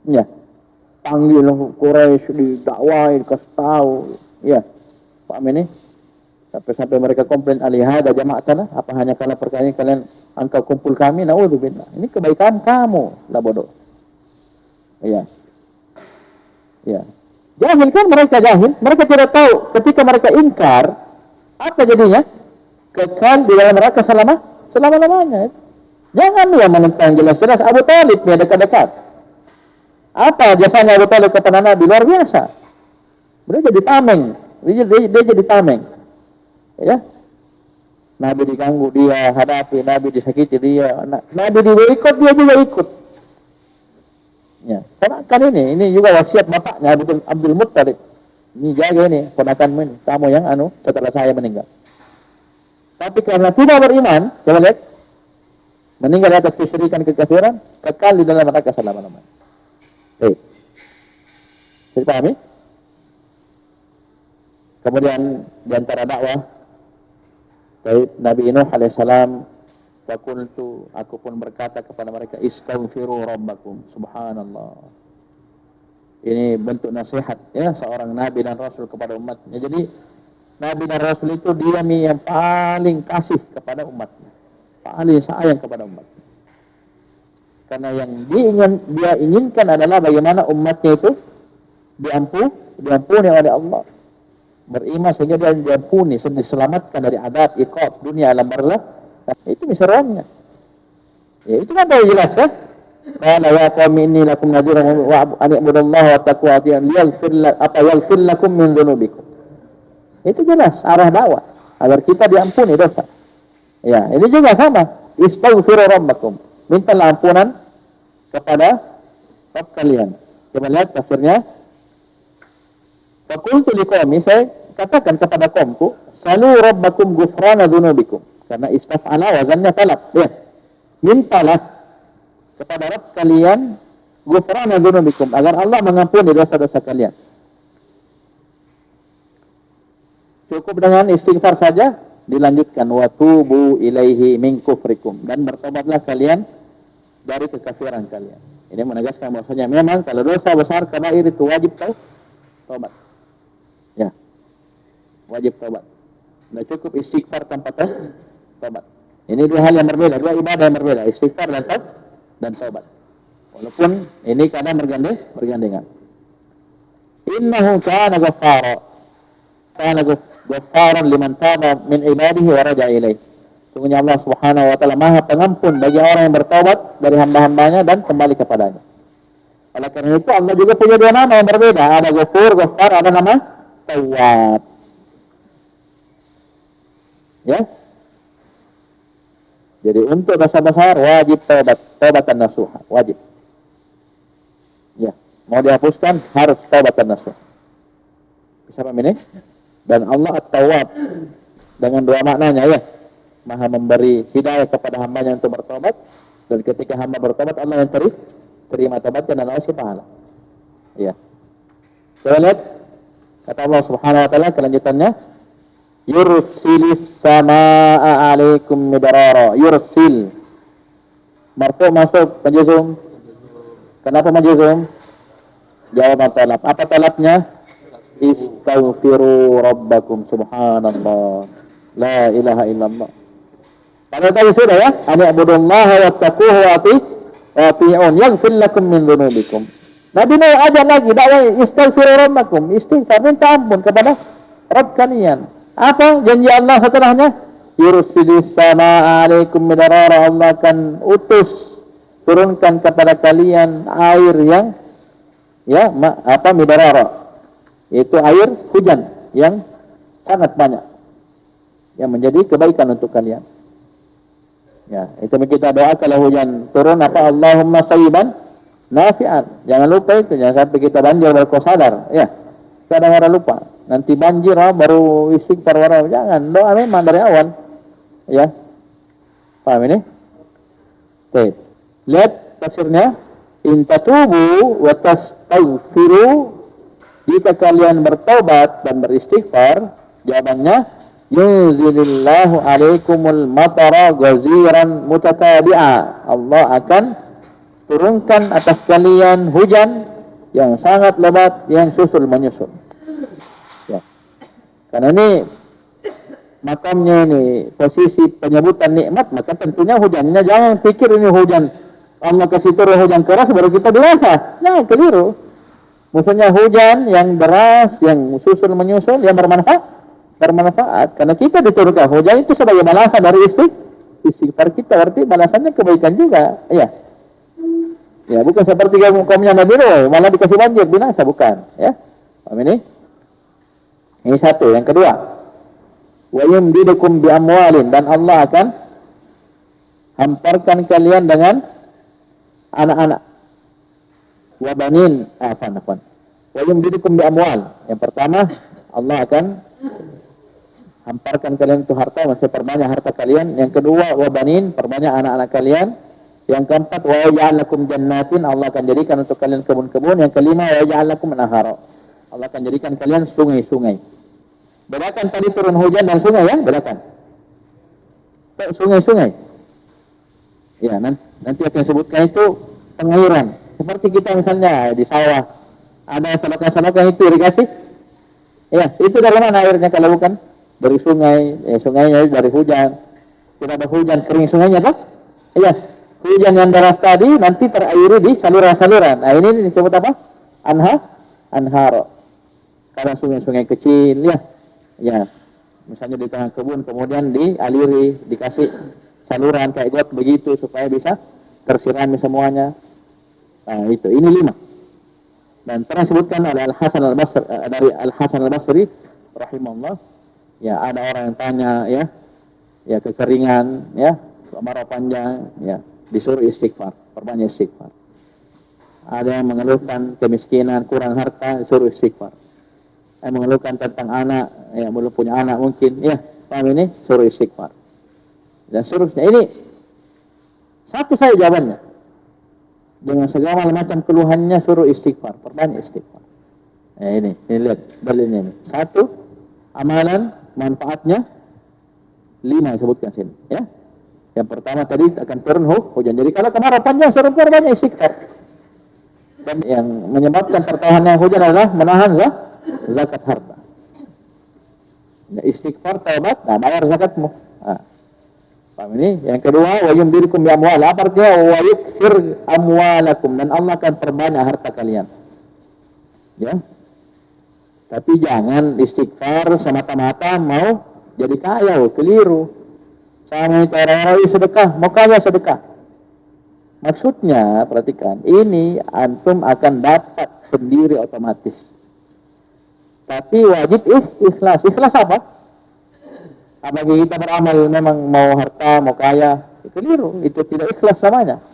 A: Ya. Panggil Quraisy, didakwain, kasih tahu, ya, paham ini? Sampai mereka komplain, alihada jama'atana, apa hanya karena perkara ini kalian engkau kumpul kami? Naudzubillah. Ini kebaikan kamu, lah bodoh. Iya. Ya. Jahil kan mereka jahil, mereka tidak tahu. Ketika mereka ingkar, apa jadinya? Kekal di dalam neraka selama-lamanya. Jangan dia menentang jelas-jelas. Abu Talib dia dekat-dekat. Apa jasanya Abu Talib kepada Nabi? Luar biasa. Dia jadi tameng. Dia jadi tameng. Ya. Nabi diganggu, dia hadapi. Nabi disakiti, dia. Nabi diikut, dia juga ikut. Ya. Karena ini juga wasiat bapaknya Abdul Muttalib. Ini jaga ini, ponakanmu ini. Kamu yang setelah saya meninggal. Tapi karena tidak beriman, coba lihat. Meninggal atas kesyirikan, kekafiran, kekal di dalam neraka selama-lamanya. Jadi pahami? Kemudian di antara dakwah Nabi Nuh alaihissalam, fakultu, aku pun berkata kepada mereka, istaghfiru rabbakum. Subhanallah. Ini bentuk nasihat, ya, seorang Nabi dan Rasul kepada umatnya. Jadi Nabi dan Rasul itu dia yang paling kasih kepada umatnya, paling sayang kepada umatnya. Karena yang dia inginkan adalah bagaimana umatnya itu diampuni oleh Allah. Beriman sehingga dia diampuni, diselamatkan dari adab, iqab, dunia alam barzakh. Itu misalnya. Ya, itu kan sudah jelas, ya. Qala ya qaumi inni lakum nadhirun wa ani'budullaha wa taqwa yaghfir lakum min dzunubikum. Itu jelas arah dakwah agar kita diampuni dosa. Ya, ini juga sama. Istaghfiru rabbakum. Mintalah ampunan kepada Rabb kalian. Coba lihat tafsirnya. Fakultu liqawmi, saya katakan kepada kaumku, salu rabbakum ghufrana dzunubikum. Karena istaf'ala wazannya talab. Ya. Mintalah kepada Rabb kalian ghufrana dzunubikum, agar Allah mengampuni dosa-dosa kalian. Cukup dengan istighfar saja, dilanjutkan wa tubu ilaihi min kufrikum, dan bertobatlah kalian dari kekafiran kalian. Ini menegaskan bahwasanya memang kalau dosa besar kabair itu wajib taubat. Ya. Wajib taubat. Tidak cukup istighfar tanpa taubat. Ini dua hal yang berbeda, dua ibadah yang berbeda, istighfar dan taubat. Walaupun ini kadang bergandengan. Innahu kana ghaffara. Kana ghaffaran liman taba min ibadihi wa raja'a ilaih. Sungguhnya Allah Subhanahu wa taala Maha Pengampun bagi orang yang bertobat dari hamba-hambanya dan kembali kepadanya. Oleh karena itu Allah juga punya dua nama yang berbeda. Ada Ghafur, Ghaffar, ada nama Tawwab. Ya. Jadi untuk dosa besar wajib taubatan nasuha, wajib. Ya, mau dihapuskan harus taubatan nasuha. Bisa paham ini? Dan Allah At-Tawwab dengan dua maknanya ya. Maha memberi hidayah kepada hambanya untuk bertobat, dan ketika hamba bertobat Allah yang terima tobatnya dan Allah pahala. Ya. Kita lihat kata Allah Subhanahu wa taala kelanjutannya, yursilis samaa 'alaikum midrara. Yursil marfu masuk majzum. Kenapa majzum? Jawaban talab. Apa talabnya? Istaghfiru rabbakum. Subhanallah, la ilaha illallah. Kalau tadi sudah ya, ani abudullaha wattaquhu wa ati'un yaghfir lakum min dzunubikum. Nabi Nuh ajar lagi dakwah istaghfiru rabbakum, istighfar minta ampun kepada Rabb kalian. Apa janji Allah setelahnya? Yursilis samaa 'alaikum midrara. Allah akan turunkan kepada kalian air yang midrara. Itu air hujan yang sangat banyak, yang menjadi kebaikan untuk kalian. Ya, itu kita doa kalau hujan turun apa Allahumma sayyiban nafi'an. Jangan lupa itu, jangan sampai kita banjir baru kau sadar. Ya, kadang orang lupa. Nanti banjir baru istighfar jangan. Doa memang dari awal. Ya. Paham ini? Oke. Lihat tafsirnya. In tatubu wa tastaghfiru. Jika kalian bertaubat dan beristighfar, jawabannya yunzilillahu alaikumul matara ghaziran mutatabi'a. Allah akan turunkan atas kalian hujan yang sangat lebat yang susul menyusul. Ya. Karena ini makamnya ini posisi penyebutan nikmat, maka tentunya hujannya jangan pikir ini hujan Allah kasih turun hujan keras baru kita dirasa. Nah, keliru. Maksudnya hujan yang deras, yang susul menyusul, yang bermanfaat. Karena kita diturunkan hujan itu sebagai balasan dari istighfar kita, berarti balasannya kebaikan juga. Iya. Ya, bukan seperti kaumnya Nabi Nuh, malah dikasih banjir binasa, bukan. Ya. Paham ini? Ini satu. Yang kedua, wa yumdidukum bi amwalin, dan Allah akan hamparkan kalian dengan anak-anak. Wa banin, wa yumdidukum bi amwal. Yang pertama, Allah akan hamparkan kalian itu harta, maksudnya perbanyak harta kalian. Yang kedua, wa banin, perbanyak anak-anak kalian. Yang keempat, wa yaj'al lakum jannatin, Allah akan jadikan untuk kalian kebun-kebun. Yang kelima, wa yaj'al lakum anhara, Allah akan jadikan kalian sungai-sungai. Bedakan tadi turun hujan dan sungai ya, bedakan. Sungai-sungai. Ya, nanti akan sebutkan itu pengairan. Seperti kita misalnya di sawah ada selokan-selokan itu irigasi. Ya, itu dari mana airnya kalau bukan dari sungai? Ya, sungainya dari hujan. Tidak ada hujan kering sungainya kan? Iya. Hujan yang deras tadi nanti terairi di saluran-saluran. Nah, ini disebut apa? Anhar. Karena sungai-sungai kecil ya. Ya. Misalnya di tengah kebun kemudian dialiri, dikasih saluran kayak got begitu supaya bisa tersirami semuanya. Nah, itu. Ini 5. Dan pernah sebutkan oleh Al-Hasan Al-Basri, dari Al-Hasan Al-Basri rahimahullah. Ya, ada orang yang tanya ya kekeringan, ya, kemarau panjang, ya, disuruh istighfar, perbanyak istighfar. Ada yang mengeluhkan kemiskinan, kurang harta, disuruh istighfar. Yang mengeluhkan tentang anak, ya belum punya anak mungkin, ya, paham ini, suruh istighfar. Dan seterusnya. Ini satu saja jawabannya. Dengan segala macam keluhannya suruh istighfar, perbanyak istighfar. Nah, ini lihat dalilnya ini. 1, amalan manfaatnya 5 disebutkan sini, ya. Yang pertama tadi akan turun hujan. Jadi kalau kemarau panjang suruh perbanyak istighfar. Dan yang menyebabkan pertahanan hujan adalah menahan zakat harta. Nah, istighfar, taubat, bayar zakatmu. Nah. Paham ini? Yang kedua, wa yumdidukum bi amwal. Apa artinya? Wa yukthir amwalakum, dan Allah akan perbanyak harta kalian. Ya. Tapi jangan istighfar semata-mata mau jadi kaya, keliru. Sama itu orang-orang sedekah, mau kaya sedekah. Maksudnya, perhatikan, ini antum akan dapat sendiri otomatis. Tapi wajib ikhlas. Ikhlas apa? Apabila kita beramal memang mau harta, mau kaya, keliru. Itu tidak ikhlas samanya.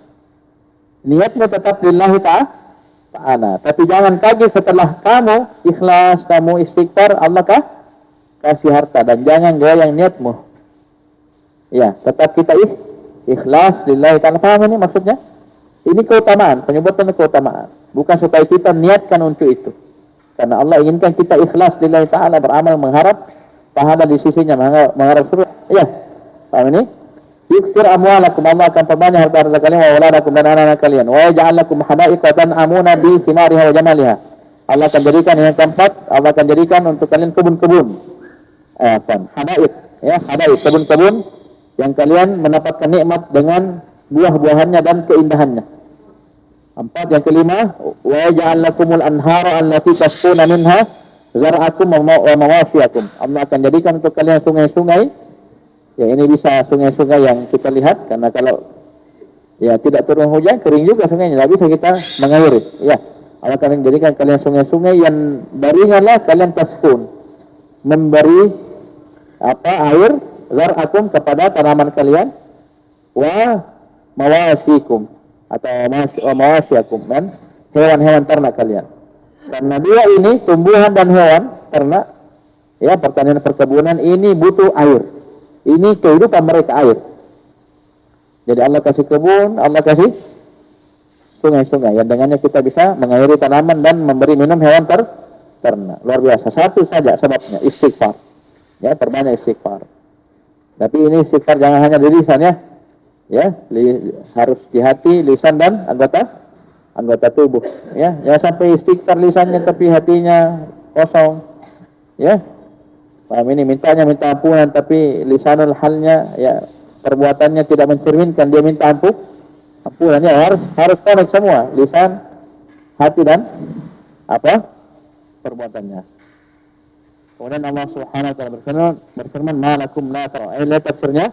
A: Niatnya tetap lillahi ta'ala. Tapi jangan kaget setelah kamu ikhlas, kamu istighfar, Allah kasih harta. Dan jangan goyang niatmu. Ya, tetap kita ikhlas lillahi ta'ala. Paham ini maksudnya? Ini keutamaan, penyebutan keutamaan. Bukan supaya kita niatkan untuk itu. Karena Allah inginkan kita ikhlas lillahi ta'ala, beramal mengharap pahala di sisinya, mengharap surga. Ya, paham ini? Yukfir amwalakum, Allah akan perbanyak harta kalian, wa waladakum dan anak-anak kalian. Wa yaj'al lakum hada'iqa tan'amuna bi thimariha wa jamaliha. Allah akan jadikan yang keempat, Allah akan jadikan untuk kalian kebun-kebun. Hada'iq, ya, hada'iq, kebun-kebun yang kalian mendapatkan nikmat dengan buah-buahannya dan keindahannya. Empat, yang kelima, wa yaj'al lakumul anhara allati tasquna minha zar'akum wa mawashiakum. Allah akan jadikan untuk kalian sungai-sungai. Ya, ini bisa sungai-sungai yang kita lihat, karena kalau ya tidak turun hujan, kering juga sungainya, tidak bisa kita mengairi. Ya, Allah akan menjadikan kalian sungai-sungai yang darinya lah kalian taskun, memberi air zar'akum kepada tanaman kalian, wa mawashikum atau mawashiakum, dan hewan-hewan ternak kalian. Karena dua ini, tumbuhan dan hewan ternak, ya, pertanian perkebunan ini butuh air. Ini kehidupan mereka, air. Jadi Allah kasih kebun, Allah kasih sungai-sungai yang dengannya kita bisa mengairi tanaman dan memberi minum hewan ternak. Luar biasa. Satu saja sebabnya, istighfar. Ya, perbanyak istighfar. Tapi ini istighfar jangan hanya di lisan, ya. Ya, harus di hati, lisan dan anggota tubuh. Ya, jangan sampai istighfar lisannya tapi hatinya kosong. Ya. Paham ini, minta ampunan tapi lisanul halnya, ya, perbuatannya tidak mencerminkan dia minta ampunan. Ya, harus connect semua, lisan, hati dan perbuatannya. Kemudian Allah Subhanahu wa taala berfirman, "Ma lakum la tara." Ayat tafsirnya,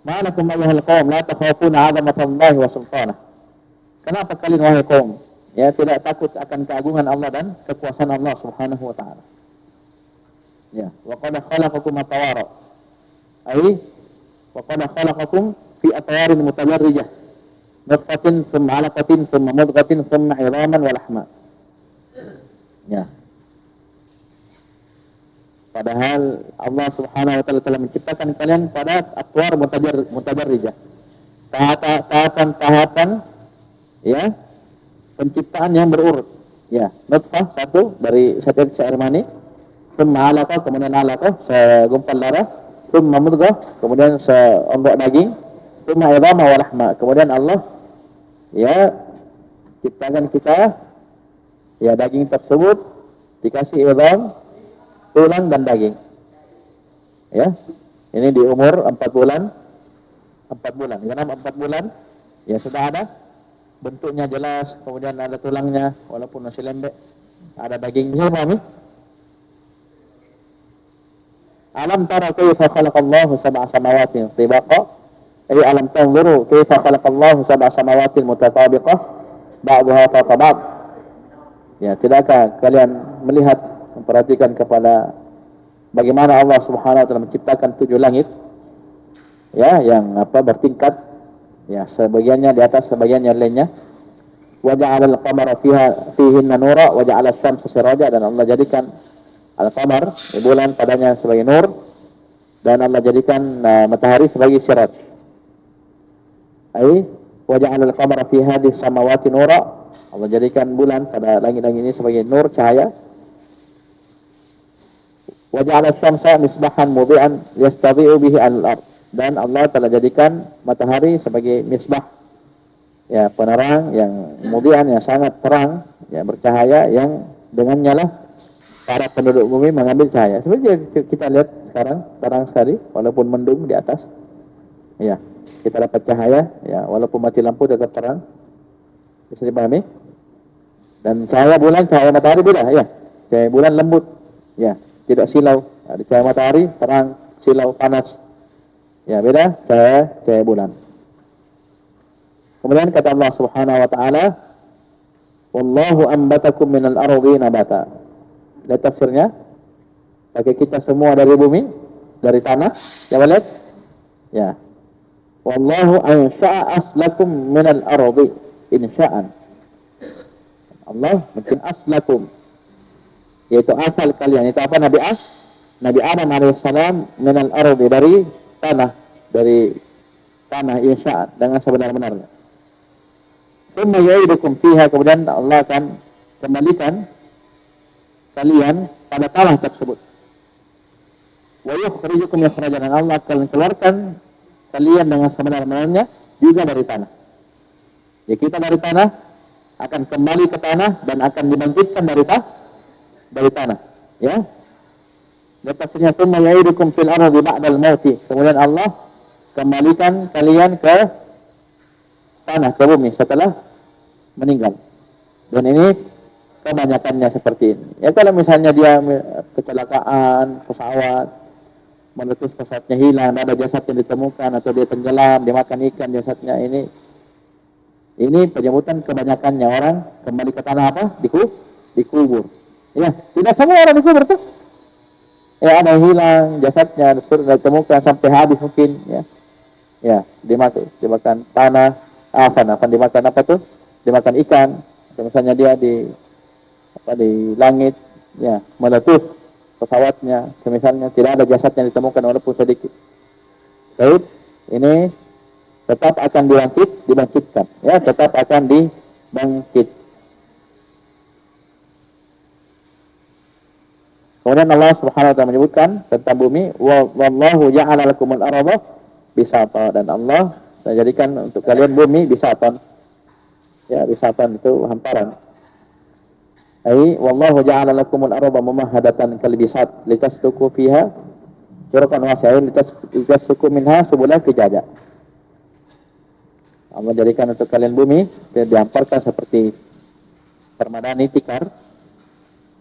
A: "Ma lakum ayyuhal qaum la takhafuna 'azamatallahi wa sultanah." Kenapa kalian wahai kaum, ya, tidak takut akan keagungan Allah dan kekuasaan Allah Subhanahu wa taala? Ya, wa qad khalaqakum atawara. Ai wa qad khalaqakum fi atwarin mutajarrijah. Nutfatin thumma 'alaqatin thumma mudghatin thumma 'idhaman wa lahma. Ya. Padahal Allah Subhanahu wa taala telah menciptakan kalian pada atwar mutajarrijah. Tahapan-tahapan, ya, penciptaan yang berurut. Ya, nutfah satu dari setetes air mani. Thumma 'alaqah, kemudian 'alaqah, segumpal darah, thumma mudghah, kemudian seonggok daging, thumma 'idhama wa lahma. Kemudian Allah, ya, ciptakan kita, ya, daging tersebut dikasih idham, tulang dan daging. Ya. Ini di umur 4 bulan. 4 bulan. Kenapa 4 bulan? Ya, sudah ada bentuknya jelas, kemudian ada tulangnya walaupun masih lembek, ada dagingnya, paham? Alam tara kaifa khalaqallahu sab'a samawati tibaqa. Alam tanzuru kaifa khalaqallahu sab'a samawati mutatabiqah ba'daha fawqa ba'd. Ya, tidakkah kalian melihat, memperhatikan kepada bagaimana Allah Subhanahu wa taala menciptakan 7 langit, ya, yang bertingkat, ya, sebagiannya di atas, sebagiannya lainnya. Wa ja'ala al-qamara fihinna nura wa ja'ala asy-syamsa siraja, dan Allah jadikan al-qamar, bulan, padanya sebagai nur, dan Allah jadikan matahari sebagai siraj. Ai wa ja'ala al-qamara fi hadhihi samawati nura, Allah jadikan bulan pada langit-langit ini sebagai nur, cahaya. Wa ja'ala asy-syamsa misbahan mudhi'an yastadhi'u bihi al-ard, dan Allah telah jadikan matahari sebagai misbah, ya, penerang yang mudhi'an, yang sangat terang, ya, bercahaya, yang dengannya lah para penduduk bumi mengambil cahaya. Seperti kita lihat sekarang, terang sekali walaupun mendung di atas. Ya, kita dapat cahaya, ya, walaupun mati lampu tetap terang. Bisa dipahami? Dan cahaya bulan, cahaya matahari beda, ya. Cahaya bulan lembut, ya, tidak silau. Ada cahaya matahari terang, silau, panas. Ya, beda cahaya bulan. Kemudian kata Allah Subhanahu wa taala, "Wallahu ambatakum minal ardi nabata." Lihat tafsirnya. Bagi kita semua dari bumi, dari tanah. Coba lihat. Ya. Wallahu ansha'a aslakum minal ardi insya'an. Allah bikin aslakum, yaitu asal kalian. Itu apa? Nabi Adam alaihissalam minal ardi, dari tanah insya'an, dengan sebenar-benarnya. Thumma yu'idukum fiha, kemudian Allah akan kembalikan kalian pada tanah tersebut. Wa yukhrijukum ikhrajan, dan Allah akan keluarkan kalian dengan sebenar-benarnya juga dari tanah. Ya, kita dari tanah akan kembali ke tanah dan akan dibangkitkan dari tanah. Ya. Tafsirnya tsumma ya'idukum fil ardi ba'dal mauti. Kemudian Allah kembalikan kalian ke tanah, ke bumi setelah meninggal. Dan ini kebanyakannya seperti ini. Ya, kalau misalnya dia kecelakaan pesawat, meletus pesawatnya hilang, ada jasad yang ditemukan, atau dia tenggelam, dia makan ikan jasadnya, ini penyebutan kebanyakannya orang kembali ke tanah apa? Dikubur. Ya, tidak semua orang dikubur tuh. Ya, ada yang hilang jasadnya, sudah ditemukan sampai habis mungkin, ya. Ya, dimakan tanah, dimakan apa tuh? Dimakan ikan. Atau misalnya dia di langit, ya, meletus pesawatnya, misalnya tidak ada jasad yang ditemukan walaupun sedikit. Baik, ini tetap akan dibangkitkan, ya, tetap akan dibangkit. Kemudian Allah Subhanahu wa taala menyebutkan tentang bumi, wallahu ja'ala lakumul arda bisata, dan Allah menjadikan untuk kalian bumi bisatan. Ya, bisatan itu hamparan. Ai wallahu ja'ala lakumul arda mumahhadatan kal bisat litasluku fiha turuqan wasi'an litasluku minha subulan fijaja. Allah jadikan untuk kalian bumi dan dihamparkan seperti permadani tikar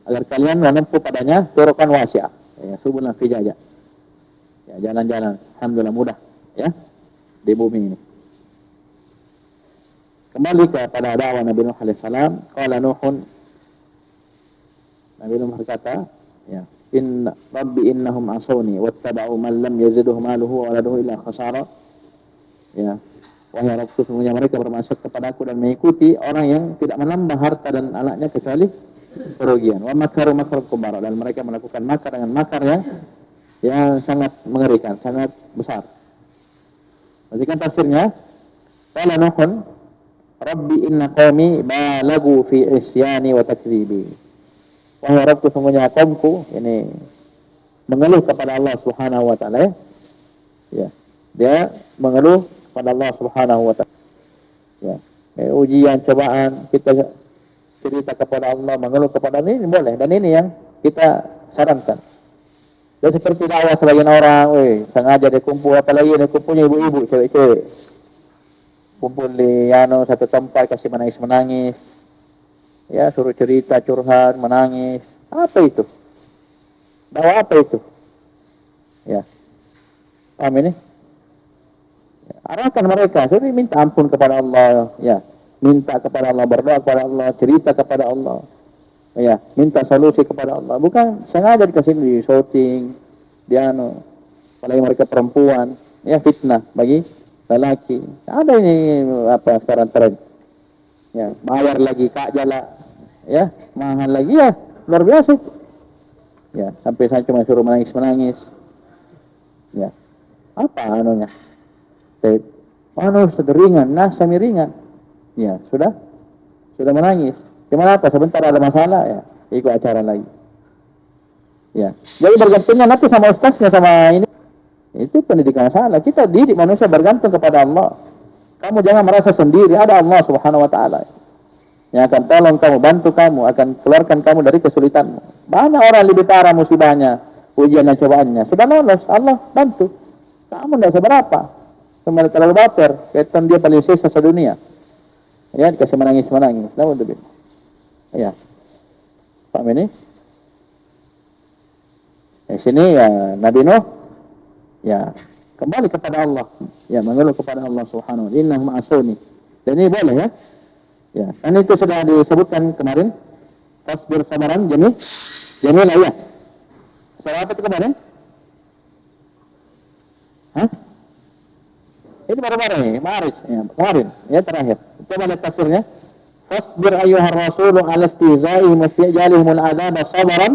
A: agar kalian menempuh padanya turuqan wasi'ah, ya, subulan fijaja. Ya, jalan-jalan alhamdulillah mudah, ya, di bumi ini. Kembali kepada dakwah Nabi Nuh alaihi salam, qala Nuhun, Nabi Nuh berkata, ya, inna rabbi innahum asawni wattaba'u man lam yazidhu maluhu wa waladuhu illa khasara. Ya, wahai Rabbku, sesungguhnya mereka bermaksud kepadaku dan mengikuti orang yang tidak menambah harta dan anaknya kecuali kerugian. Wa makaru makran kubara, dan mereka melakukan makar dengan makar yang sangat mengerikan, sangat besar. Perhatikan tafsirnya. Qala Nuhun, rabbi inna qaumi balagu fi isyani wa takdzibi. Wahai Rabbku, sungguhnya kaumku ini mengeluh kepada Allah Subhanahu wa taala. Ya. Dia mengeluh kepada Allah Subhanahu wa taala. Ya. Ujian, cobaan, kita cerita kepada Allah, mengeluh kepada Allah, ini boleh, dan ini yang kita sarankan. Dan seperti dakwah sebagian orang, sengaja dia kumpul, apalagi dia kumpulnya ibu-ibu, cewek-cewek. Kumpul di satu tempat, kasih menangis-menangis. Ya, suruh cerita, curhat, menangis. Apa itu? Dakwah apa itu? Ya. Paham ini? Ya, arahkan mereka, suruh minta ampun kepada Allah, ya. Minta kepada Allah, berdoa kepada Allah, cerita kepada Allah. Ya, minta solusi kepada Allah. Bukan sengaja dikasih di shooting, apalagi mereka perempuan, ya, fitnah bagi lelaki. Ada ini apa sekarang tren. Ya, bayar lagi Kak Jala, ya, mahal lagi, ya, luar biasa. Ya, sampai saya cuma suruh menangis-menangis. Ya, apa anunya? Sederingan, nasami ringan. Ya, sudah menangis. Gimana apa? Sebentar ada masalah, ya, ikut acara lagi. Ya, jadi bergantungnya nanti sama ustaznya, sama ini. Itu pendidikan salah. Kita didik manusia bergantung kepada Allah. Kamu jangan merasa sendiri, ada Allah Subhanahu wa taala yang akan tolong kamu, bantu kamu, akan keluarkan kamu dari kesulitanmu. Banyak orang lebih parah musibahnya, ujian dan cobaannya, sudah lolos, Allah bantu. Kamu tidak seberapa, kembali terlalu baper, kaitan dia paling sisa sedunia. Ya, dikasih menangis. Naudzubillah. Ya. Paham ini? Di sini ya Nabi Nuh ya kembali kepada Allah, ya mengeluh kepada Allah Subhanahu wa taala, innahu ma'asuni. Dan ini boleh ya. Ya, kan itu sudah disebutkan kemarin. Fasbir sabaran jamilah ya. Surah apa itu kemarin? Hah? Ini baru-baru nih, Ma'arij ya, kemarin ya terakhir. Coba lihat tafsirnya. Fasbir ayyuhar rasulu ala istihza'ihim wa isti'jalihimul adzab sabaran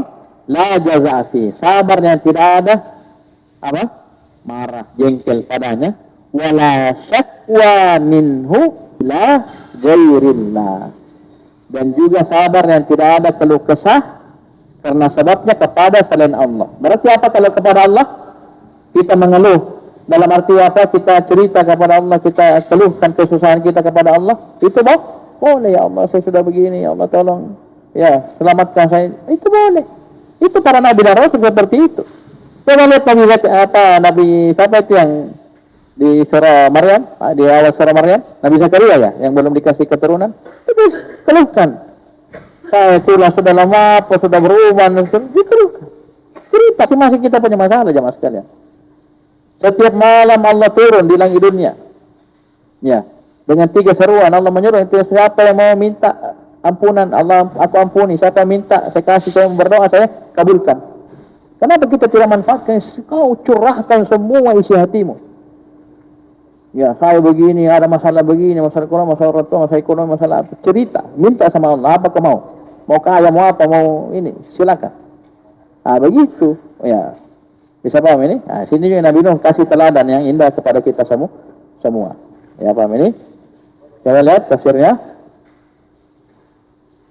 A: la jaza'a fi. Sabar yang tidak ada apa? Marah, jengkel padanya, wala syakwa minhu la ghairillah. Dan juga sabar yang tidak ada keluh kesah karena sebabnya kepada selain Allah. Berarti apa kalau kepada Allah? Kita mengeluh. Dalam arti apa? Kita cerita kepada Allah, kita keluhkan kesusahan kita kepada Allah. Itu boleh ya Allah, saya sudah begini, ya Allah tolong. Ya, selamatkan saya. Itu boleh. Itu para nabi dan rasul seperti itu. Coba lihat Nabi siapa itu yang di surah Maryam, di awal surah Maryam, Nabi Zakaria ya, yang belum dikasih keturunan. Itu keluhkan. Saya sudah lama, sudah berubah, dikeluhkan. Cerita, masih kita punya masalah jemaah sekalian. Setiap malam Allah turun di langit dunia. Ya, dengan 3 seruan Allah menyuruh itu siapa yang mau minta ampunan Allah aku ampuni, siapa yang minta saya kasih, saya berdoa saya kabulkan. Kenapa kita tidak manfaatkan? Kau curahkan semua isi hatimu. Ya, saya begini, ada masalah begini, masalah Quran, masalah orang tua, masalah ekonomi, masalah apa. Cerita, minta sama Allah, apa kau mau? Mau kaya, mau apa, mau ini, silakan. Begitu. Ya. Bisa paham ini? Sini juga Nabi Nuh kasih teladan yang indah kepada kita semua. Ya, paham ini? Coba lihat tafsirnya.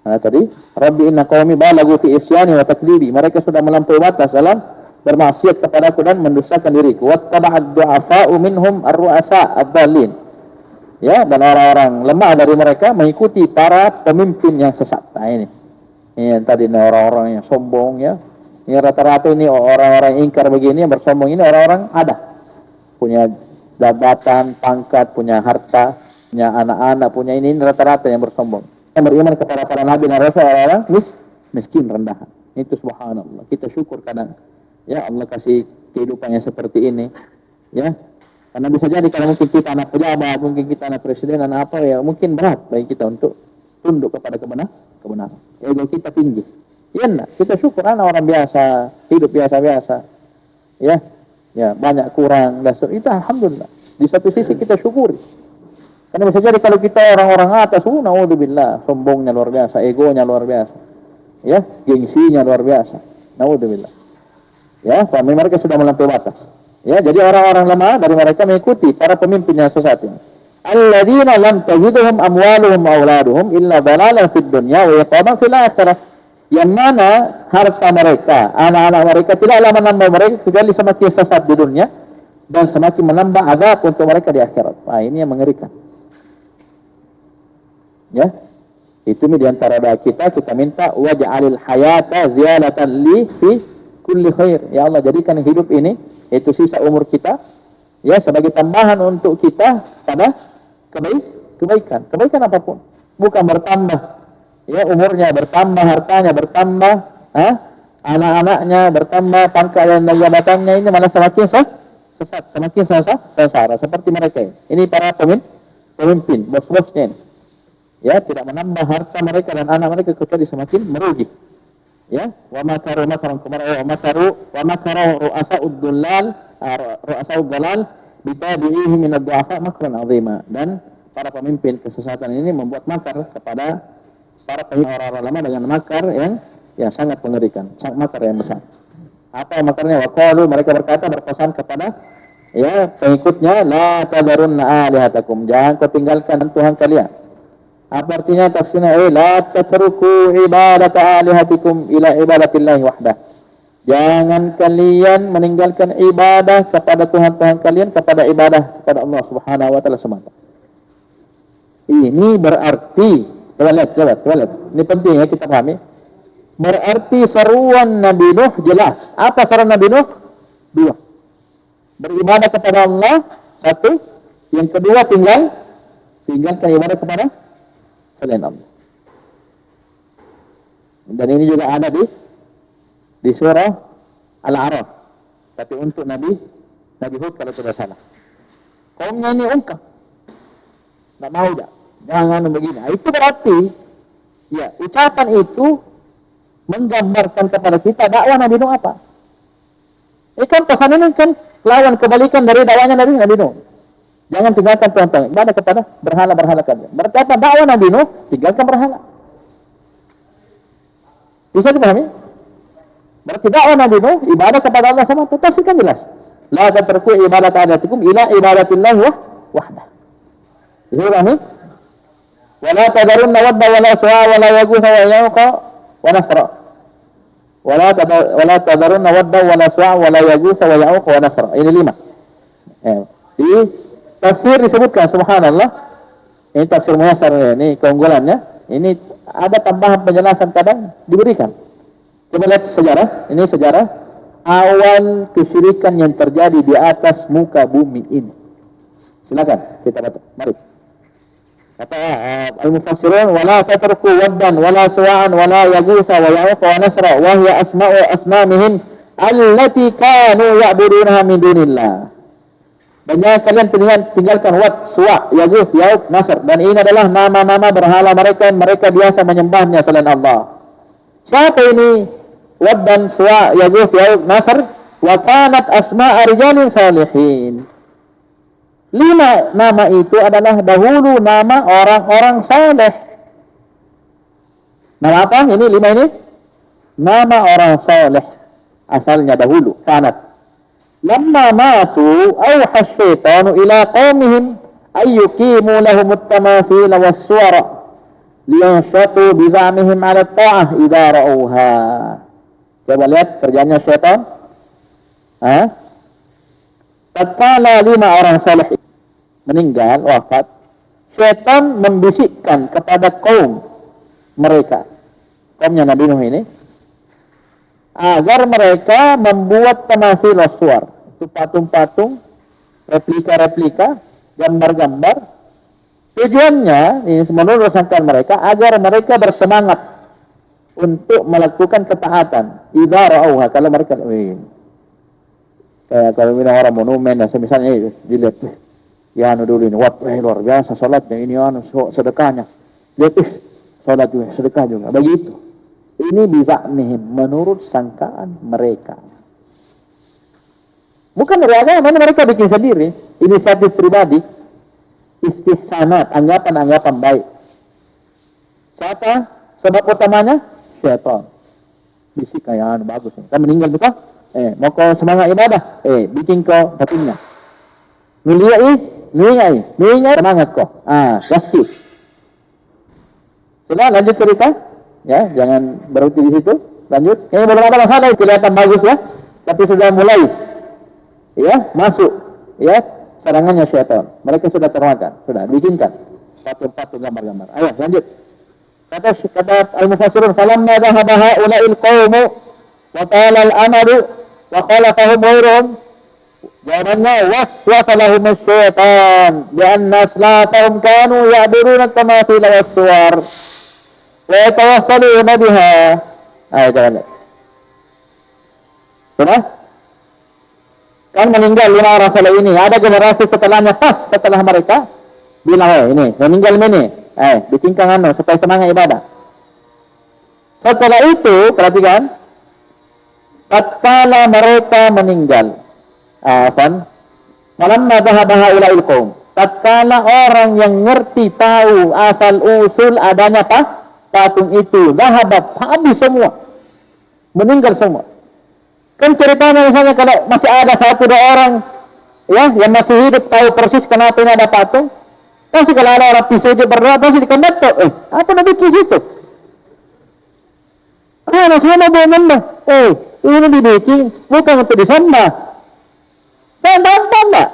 A: Tadi, Rabbi inna qaumi balagu fi isyani wa takdibi. Mereka sudah melampaui batas dalam bermaksiat kepadaku dan mendustakan diriku. Wattaba'ad du'afa'u minhum ar-ru'asa ad-dallin. Ya, dan orang-orang lemah dari mereka mengikuti para pemimpin yang sesat. Ini yang tadi orang-orang yang sombong ya. Ini rata-rata ini orang-orang ingkar begini yang bersombong ini orang-orang ada. Punya jabatan, pangkat, punya harta, punya anak-anak, punya ini rata-rata yang bersombong. Yang beriman kepada para nabi dan rasul orang miskin rendahan. Itu subhanallah. Kita syukur kadang. Ya Allah kasih kehidupan yang seperti ini. Ya. Karena bisa jadi kalau mungkin kita anak pejabat, mungkin kita anak presiden, anak apa ya, mungkin berat bagi kita untuk tunduk kepada kebenaran. Ego kita tinggi. Ya enggak, kita syukur anak orang biasa, hidup biasa-biasa. Ya. Ya, banyak kurang dan itu alhamdulillah. Di satu sisi kita syukuri. Karena bisa jadi kalau kita orang-orang atas, naudzubillah, sombongnya luar biasa, egonya luar biasa. Ya, gengsinya luar biasa. Naudzubillah. Ya, kami mereka sudah melampaui batas. Ya, jadi orang-orang lemah dari mereka mengikuti para pemimpin yang sesat ini. Alladzina lam tajidhum amwaluhum wa auladuhum illa dalalan fid dunya wa yaqaman fil akhirah. Yang mana harta mereka, anak-anak mereka tidaklah menambah mereka kecuali semakin sesat di dunia dan semakin menambah azab untuk mereka di akhirat. Ini yang mengerikan. Ya. Itu di antara doa kita minta waj'alil hayata ziyadatan li fi kulli khair. Ya Allah, jadikan hidup ini itu sisa umur kita ya sebagai tambahan untuk kita pada kebaikan. Kebaikan apapun. Bukan bertambah. Ya, umurnya bertambah, hartanya bertambah, anak-anaknya bertambah, pangkat dan jabatannya ini malah semakin sesat, semakin sengsara seperti mereka ini. Ini para pemimpin, bos-bosnya ini. Ya, tidak menambah harta mereka dan anak mereka kecuali semakin merugi. Ya, wa makaru makaran kumara wa makaru ru'asa'ud dalal bitabi'ihi min ad-du'afa makran 'azima. Dan para pemimpin kesesatan ini membuat makar kepada para orang-orang lama dengan makar yang sangat mengerikan, makar yang besar. Apa makarnya? Waqalu, mereka berpesan kepada pengikutnya, la tadarunna alihatakum, jangan kau tinggalkan Tuhan kalian. Apa artinya tafsirnya? La tatruku ibadata alihatikum ila ibadatillahi wahdah. Jangan kalian meninggalkan ibadah kepada Tuhan-Tuhan kalian kepada ibadah kepada Allah Subhanahu wa taala semata. Ini berarti Coba lihat. Ini penting ya kita pahami. Berarti seruan Nabi Nuh jelas. Apa seruan Nabi Nuh? 2. Beribadah kepada Allah. 1. Yang kedua tinggalkan ibadah kepada selain Allah. Dan ini juga ada di surah Al-A'raf. Tapi untuk Nabi Hud kalau tidak salah. Kaumnya ini ungkap. Nggak mau dah. Jangan begini. Itu berarti, ya, ucapan itu menggambarkan kepada kita dakwah Nabi Nuh apa? Ini kan pesan ini kan lawan kebalikan dari dakwahnya Nabi Nuh. Jangan tinggalkan Tuhan, ibadah kepada berhala-berhala kalian. Berarti apa? Dakwah Nabi Nuh, tinggalkan berhala. Bisa dipahami? Berarti dakwah Nabi Nuh, ibadah kepada Allah sama itu. Tafsir kan jelas. La tatruku ibadat adatikum ila ibadatillah wahdah. Bisa dipahami? Wala tadarunna wadda wala su'a wala yaghutha wa ya'uqa wa nasra. Wala tadarunna wadda wala su'a wala yaghutha wa ya'uqa wa nasra. Ini 5. Di tafsir disebutkan, subhanallah, ini tafsir muyassar, ini keunggulannya. Ini ada tambahan penjelasan kadang diberikan. Coba lihat sejarah. Ini sejarah awal kesyirikan yang terjadi di atas muka bumi ini. Silakan kita baca. Mari. Kata al-mufassirun, wala tatruku waddan wala suwa'an wala yaghutha wa ya'uqa wa nasra wa hiya asma'u asnamihim allati kanu ya'budunaha min dunillah. Dan jangan kalian tinggalkan Wad, Suwa, Yaguth, Ya'uq, Nasr. Dan ini adalah nama-nama berhala mereka yang mereka biasa menyembahnya selain Allah. Siapa ini Wad dan Suwa, Yaguth, Ya'uq, Nasr? Wa kanat asma'a rijalin salihin. 5 nama itu adalah dahulu nama orang-orang saleh. Nama apa? Ini 5 ini? Nama orang saleh. Asalnya dahulu, kanat. Lamma matu awha asyaitanu ila qaumihim ayyukimu lahum at-tamathil was-suwara liyanshatu bizamihim ala ta'ah idza ra'uha. Coba lihat kerjanya syaitan. Tatkala 5 orang saleh meninggal, wafat, syaitan membisikkan kepada kaum mereka, kaumnya Nabi Nuh ini, agar mereka membuat tamathil was-suwar. Itu patung-patung, replika-replika, gambar-gambar. Tujuannya, ini menurut sangkaan mereka, agar mereka bersemangat untuk melakukan ketaatan. Idza ra'auha, kalau mereka kayak kalau bilang orang monumen dan semisalnya dilihat, ya dulu ini, luar biasa salatnya, ini sedekahnya. Lihat salat juga, sedekah juga. Begitu. Ini biza'mihim, menurut sangkaan mereka. Bukan dari agama, mereka bikin sendiri. Inisiatif pribadi. Istihsanat, anggapan-anggapan baik. Siapa? Sebab utamanya? Syaitan. Bisik kayak bagus. Kan meninggal juga. Mau kau semangat ibadah? Bikin kau patungnya. Nuliai, semangat kau. Pasti. Sudah, lanjut cerita. Ya, jangan berhenti di situ. Lanjut. Ini beberapa masalah kelihatan bagus ya, tapi sudah mulai ya masuk ya serangannya syaitan. Mereka sudah termakan, sudah bikinkan patung-patung gambar-gambar. Ayo lanjut. Kata al-mufassirun, falamma dhahaba haula'il qaumu wa tala al-amalu wa khalaqahum ghairuhum. Jawabannya waswasa lahum asy-syaitan bi anna aslatahum kanu ya'buduna at-tamathil was-suwar wa yatawassaluna biha. Ayo jangan lihat. Sudah? Kan meninggal 5 orang saleh ini. Ada generasi setelahnya, pas setelah mereka bilang, ini meninggal ini. Bikinkan supaya semangat ibadah. Setelah itu, perhatikan, tatkala mereka meninggal, malamma dhahaba haula'il qaum, tatkala orang yang ngerti tahu asal usul adanya patung itu, dhahaba, habis semua, meninggal semua. Kan ceritanya misalnya kalau masih ada 1-2 orang ya yang masih hidup tahu persis kenapa ini ada patung, pasti kalau ada orang pisau dia berdoa pasti dikendat tuh. Apa nanti di situ? Sama benar. Ini dibikin bukan untuk disembah. Dan enggak.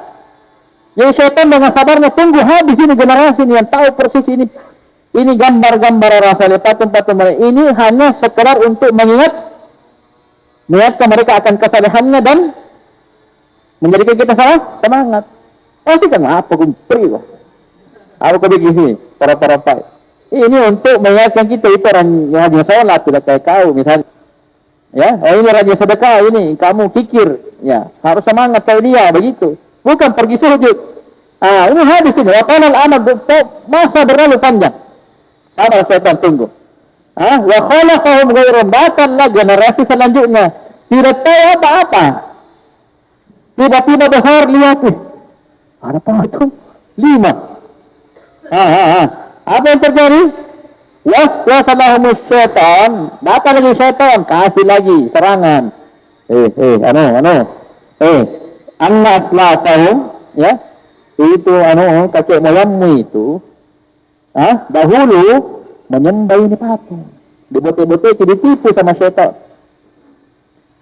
A: Jadi syaitan dengan sabarnya tunggu habis ini generasi ini yang tahu persis ini gambar-gambar orang saleh, patung-patung mereka. Ini hanya sekedar untuk mengingatkan mereka akan kesalehannya dan menjadikan kita semangat. Pasti kan apa kumpri kok. Aku bikin sini para ini untuk mengingatkan kita itu orang yang hanya sholat tidak kayak kau misalnya. Ya, oh ini rajin sedekah ini, kamu kikir, ya harus semangat kayak dia begitu. Bukan pergi sujud. Ini hadis ini. Waqala al-amal masa berlalu panjang. Sabar syaitan tunggu. Wa khalaqahum ghairum, datanglah generasi selanjutnya tidak tahu apa-apa. Tiba-tiba besar lihat ada patung 5. Apa yang terjadi? Waswasalahum syaitan, datang lagi syaitan, kasih lagi serangan. Anna aslafahum, ya, itu kakek moyangmu itu, dahulu menyembah ini patung, dibote-bote ditipu sama syaitan.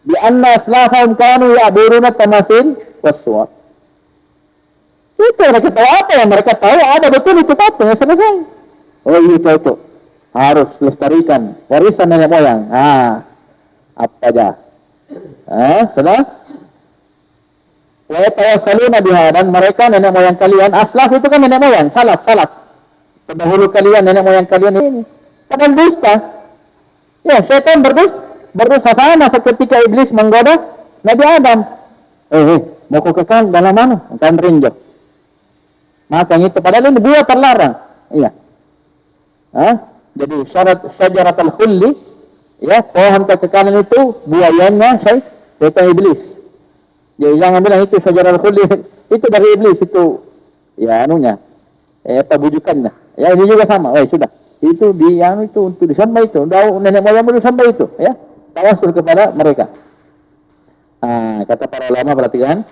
A: Di anna aslafahum kanu ya'buruna tamathil waswat. Itu mereka tahu apa yang mereka tahu, ada betul itu patung, ya selesai. Oh iya cocok. Harus lestarikan warisan nenek moyang. Apa aja? Sudah? Wa yatawassaluna biha, dan mereka nenek moyang kalian, aslaf itu kan nenek moyang, salaf. Pendahulu kalian, nenek moyang kalian ini kadang dusta. Ya, syaitan berdosa sama ketika iblis menggoda Nabi Adam. Mau kau kekal dalam mana? Akan rinjak. Maka itu padahal ini buah terlarang. Iya. Jadi syarat syajaratul khulli, ya, pohon kekekalan itu buayanya syaitan iblis. Jadi jangan bilang itu syajaratul khulli itu dari iblis, itu ya bujukannya. Ya ini juga sama. Sudah. Itu itu untuk disembah itu. Nenek moyang disembah itu, ya. Tawasul kepada mereka. Kata para ulama, perhatikan.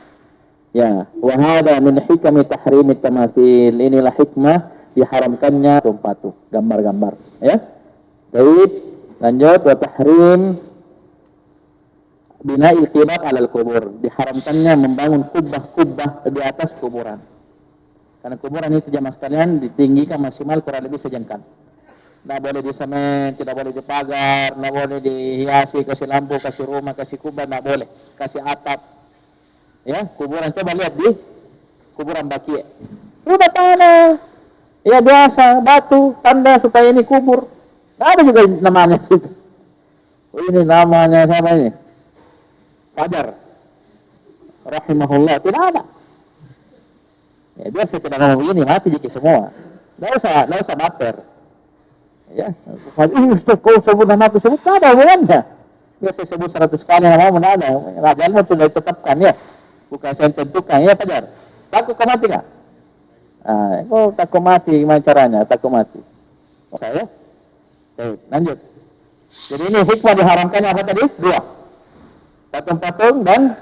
A: Ya, wa hada min hikami tahrimit tamathil. Inilah hikmah diharamkannya patung, gambar-gambar, ya. Baik, lanjut. Wa tahrim bina'il qibab 'alal kubur, diharamkannya membangun kubah-kubah di atas kuburan. Karena kuburan itu jamaah sekalian ditinggikan maksimal kurang lebih sejengkal. Tidak boleh disemen, tidak boleh dipagar, tidak boleh dihiasi, kasih lampu, kasih rumah, kasih kubah, tidak boleh. Kasih atap. Ya, kuburan, coba lihat di kuburan Baqi'. Udah tanah. Ya biasa, batu, tanda supaya ini kubur. Tidak ada juga namanya itu. Ini namanya siapa ini? Fajar. Rahimahullah, tidak ada. Ya biasa tidak ngomong begini, mati jadi semua. Tidak usah baper. Ya, ini Ustaz, kau sebut nama aku sebut, tidak ada hubungannya. Biasa sebut 100 kali nama, tidak ada. Rajalmu sudah ditetapkan, ya. Bukan saya tentukan, ya Fajar. Takut kau mati nggak? Kau takut mati, gimana caranya? Takut mati. Saya? Baik, lanjut. Jadi ini hikmah diharamkannya apa tadi? 2. Patung-patung dan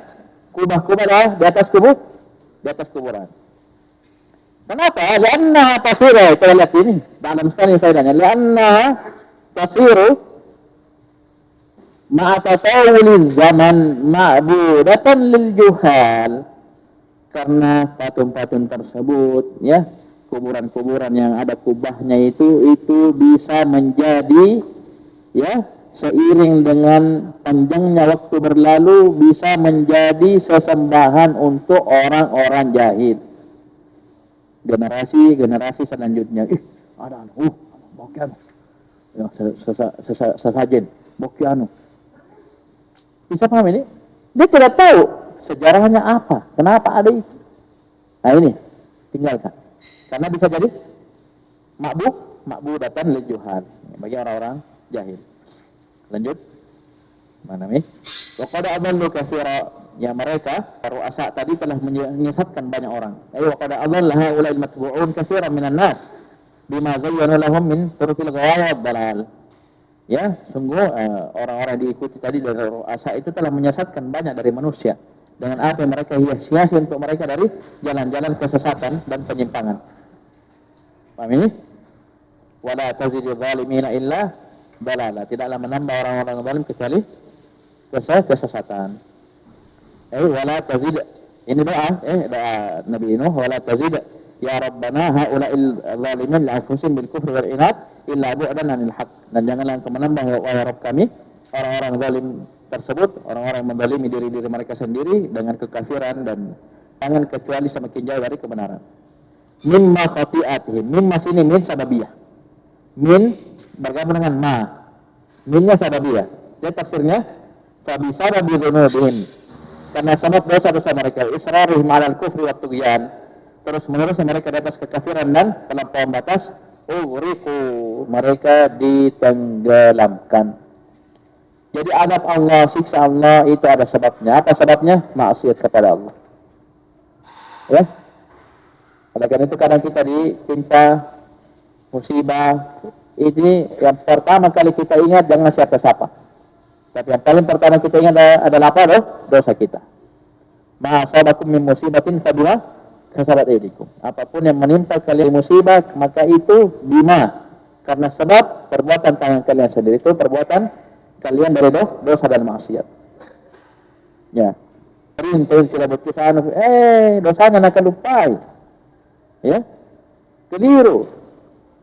A: kubah-kubah di atas kuburan. Kenapa? Lianna tasiru, kita lihat ini dalam sekali faedahnya. Lianna tasiru ma'atatawuli zaman ma'budatan lil juhal. Karena patung-patung tersebut, ya, kuburan-kuburan yang ada kubahnya itu bisa menjadi, ya, seiring dengan panjangnya waktu berlalu bisa menjadi sesembahan untuk orang-orang jahil. Generasi selanjutnya, ada bokian, ya, sesajen, bokian. Bisa paham ini? Dia tidak tahu sejarahnya apa, kenapa ada itu. Nah ini, tinggalkan. Karena bisa jadi ma'budatan lil juhal, bagi orang-orang jahil. Lanjut. Mana nih? Wa qad adallu katsira, ya mereka ru'asa tadi telah menyesatkan banyak orang. Wa qad adalla haula'il matbu'un katsiran minan nas bima zayyana lahum min turuqil ghawaya wad dalal. Ya, sungguh orang-orang diikuti tadi dari ru'asa itu telah menyesatkan banyak dari manusia dengan apa yang mereka hias-hiasi untuk mereka dari jalan-jalan kesesatan dan penyimpangan. Paham ini? Wala tazidu zalimina illa dalala, tidaklah menambah orang-orang zalim kecuali kesesatan. Wala tazid, ini doa Nabi Nuh, wala tazid ya rabbana haula'il zalimin la'anfusihim bil kufri wal inad illa bu'dan 'anil haq. Dan janganlah engkau menambah wahai Rabb kami orang-orang zalim tersebut, orang-orang yang menzalimi diri mereka sendiri dengan kekafiran dan jangan kecuali semakin jauh dari kebenaran. Mimma khati'atihim, mimma sini min sababiyah. Min bergabung dengan ma. Minnya sababiyah. Dia tafsirnya Fabisababi dzunubihim, karena sebab dosa-dosa mereka, israrihim 'alal kufri wat tughyan, terus menerus mereka di atas kekafiran dan terlampau batas, uriku, mereka ditenggelamkan. Jadi adab Allah, siksa Allah itu ada sebabnya. Apa sebabnya? Maksiat kepada Allah. Ya. Oleh karena itu kadang kita ditimpa musibah, ini yang pertama kali kita ingat jangan siapa-siapa. Tapi yang paling pertama kita ingat adalah apa? Dosa kita. Ma asabakum min musibatin fabima kasabat aydikum. Apapun yang menimpa kalian musibah, maka itu bima, karena sebab perbuatan tangan kalian sendiri. Itu perbuatan kalian dari dosa dan maksiat. Ya. Perintah tidak berkisah, dosanya nak lupai. Ya. Keliru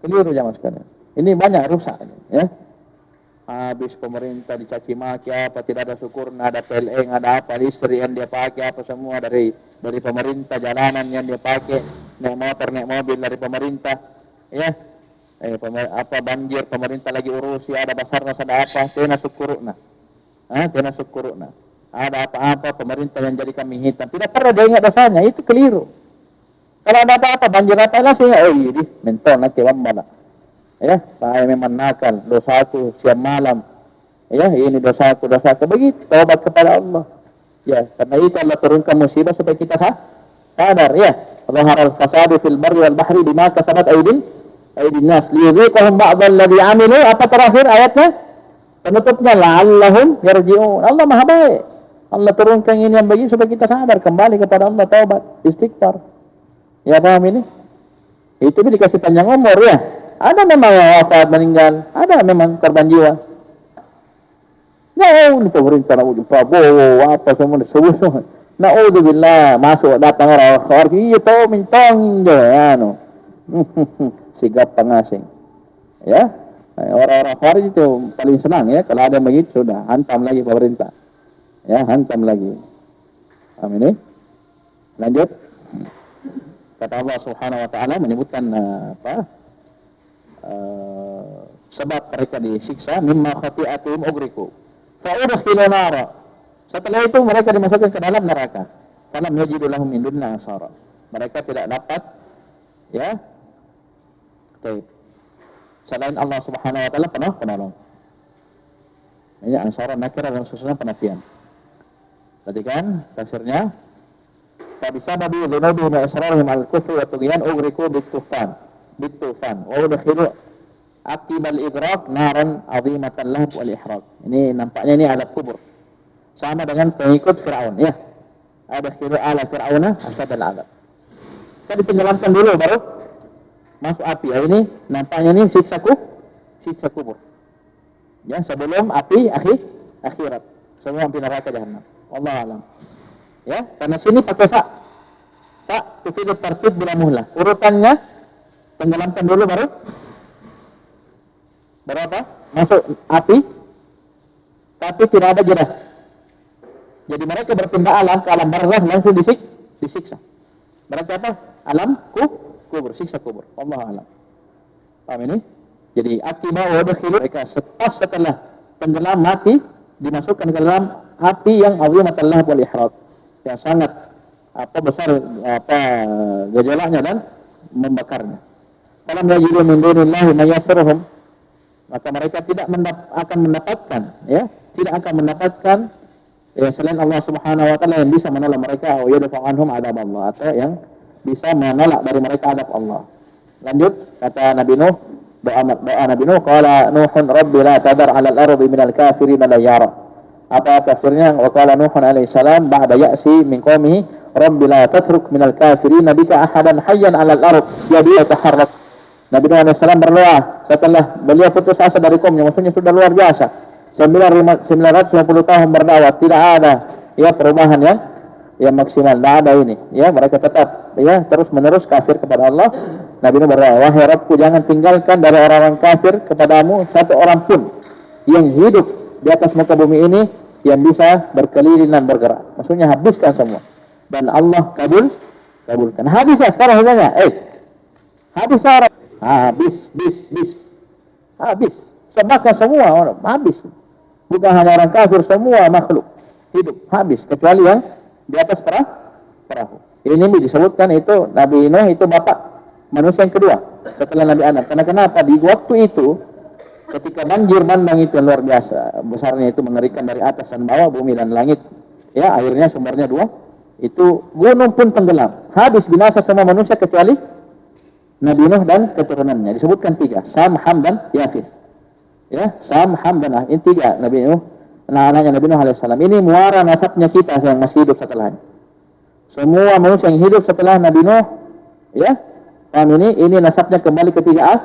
A: zaman sekarang. Ini banyak rusak, ya. Habis pemerintah dicaci maki apa, tidak ada syukur, ada PLN, ada apa, listrik yang dia pakai apa semua dari pemerintah, jalanan yang dia pakai, naik motor, naik mobil dari pemerintah, ya. Apa banjir pemerintah lagi urusi, ada basarnas, ada apa, tena syukurna. Ada apa-apa pemerintah yang jadi kambing hitam, tidak pernah dia ingat dosanya, itu keliru. Kalau ada apa-apa banjir apa langsung ya, oh iya, menton nanti wambala. Ya, saya memang nakal, dosaku siang malam. Ya, ini dosaku. Begitu, taubat kepada Allah. Ya, karena itu Allah turunkan musibah supaya kita sadar, ya. Zaharal fasadu fil barri wal bahri bima kasabat aydin nas liyudhiqahum ba'dal ladzi 'amilu. Apa terakhir ayatnya? Penutupnya la'allahum yarji'un. Allah Maha baik. Allah turunkan ini yang bagi supaya kita sadar, kembali kepada Allah, taubat, istighfar. Ya, paham ini? Itu dikasih panjang umur, ya. Ada memang yang wafat, meninggal, ada memang korban jiwa. Ya, ini pemerintah nak uji Prabowo, apa semua disebut semua. Na'udzubillah, masuk datang orang khawarij, iya tahu mintong je, anu. Sigap pengasing. Ya, orang-orang khawarij itu paling senang, ya, kalau ada begitu sudah hantam lagi pemerintah. Ya, hantam lagi. Amin. Lanjut. Kata Allah Subhanahu wa taala menyebutkan sebab mereka disiksa, mimma khati'atuhum ugriku fa udkhilu nara, setelah itu mereka dimasukkan ke dalam neraka, falam yajidu lahum min dunna ansara, mereka tidak dapat, ya, selain Allah Subhanahu wa taala penolong. Ini ansara nakira dan susunan penafian. Perhatikan tafsirnya. Fa bisababi dzunubihim wa israrihim al-kufri wa tughyan ugriku bitufan wa udkhilu aqibal idrak naran 'azimatan lahab wal ihraq. Ini nampaknya ini adab kubur. Sama dengan pengikut Firaun, ya. Adkhilu ala fir'auna asyadal 'adzab. Kita ditenggelamkan dulu baru masuk api. Ya, ini nampaknya ini siksa kubur. Ya, sebelum api akhirat. Semua api neraka jahanam. Wallahu a'lam. Ya, karena sini pakai fa tufidu tartib bila muhlah. Urutannya tenggelamkan dulu baru apa? Masuk api, tapi tidak ada jeda. Jadi mereka berpindah ke alam barzakh langsung disiksa. Mereka apa? Alam kubur, siksa kubur. Wallahu a'lam. Paham ini? Jadi akibat wadkhil mereka setelah tenggelam mati dimasukkan ke dalam api yang azimatan lahab wal ihraq, yang sangat besar gejalanya dan membakarnya. Falam yajidu min dunillahi ma yasruhum, maka mereka tidak akan mendapatkan selain Allah Subhanahu wa taala yang bisa menolak mereka, wa yadfa anhum adab Allah, atau yang bisa menolak dari mereka adab Allah. Lanjut kata Nabi Nuh, doa Nabi Nuh, qala Nuhun rabbi la tadar 'alal ardi minal kafirin dayyara. Apa tafsirnya? Wa qala Nuhun alaihi salam ba'da ya'si min qaumihi rabbi la tatruk minal kafirin bika ahadan hayyan 'alal ard yadi yataharrak. Nabi Nuh alaihi salam berdoa setelah beliau putus asa dari kaumnya, maksudnya sudah luar biasa. 950 tahun berdakwah, tidak ada perubahan yang maksimal, tidak ada ini. Ya, mereka tetap terus menerus kafir kepada Allah. Nabi Nuh berdoa, wahai Rabbku, jangan tinggalkan dari orang-orang kafir kepadamu satu orang pun yang hidup di atas muka bumi ini yang bisa berkeliling dan bergerak. Maksudnya habiskan semua. Dan Allah kabulkan. Habis ya sekarang harganya. Habis orang. Habis. Habis. Sebabkan semua orang habis. Bukan hanya orang kafir, semua makhluk hidup habis kecuali yang di atas perahu. Ini disebutkan itu Nabi Nuh itu bapak manusia yang kedua setelah Nabi Adam. Karena kenapa? Di waktu itu ketika banjir bandang itu luar biasa besarnya, itu mengerikan dari atas dan bawah, bumi dan langit. Ya, airnya sumbernya dua. Itu gunung pun tenggelam. Habis binasa semua manusia kecuali Nabi Nuh dan keturunannya. Disebutkan tiga, Sam, Ham, dan Yafith. Ya, Sam, Ham, dan Yafith. Ini tiga Nabi Nuh, anak-anaknya Nabi Nuh alaihissalam. Ini muara nasabnya kita yang masih hidup setelahnya. Semua manusia yang hidup setelah Nabi Nuh, ya, ini nasabnya kembali ke tiga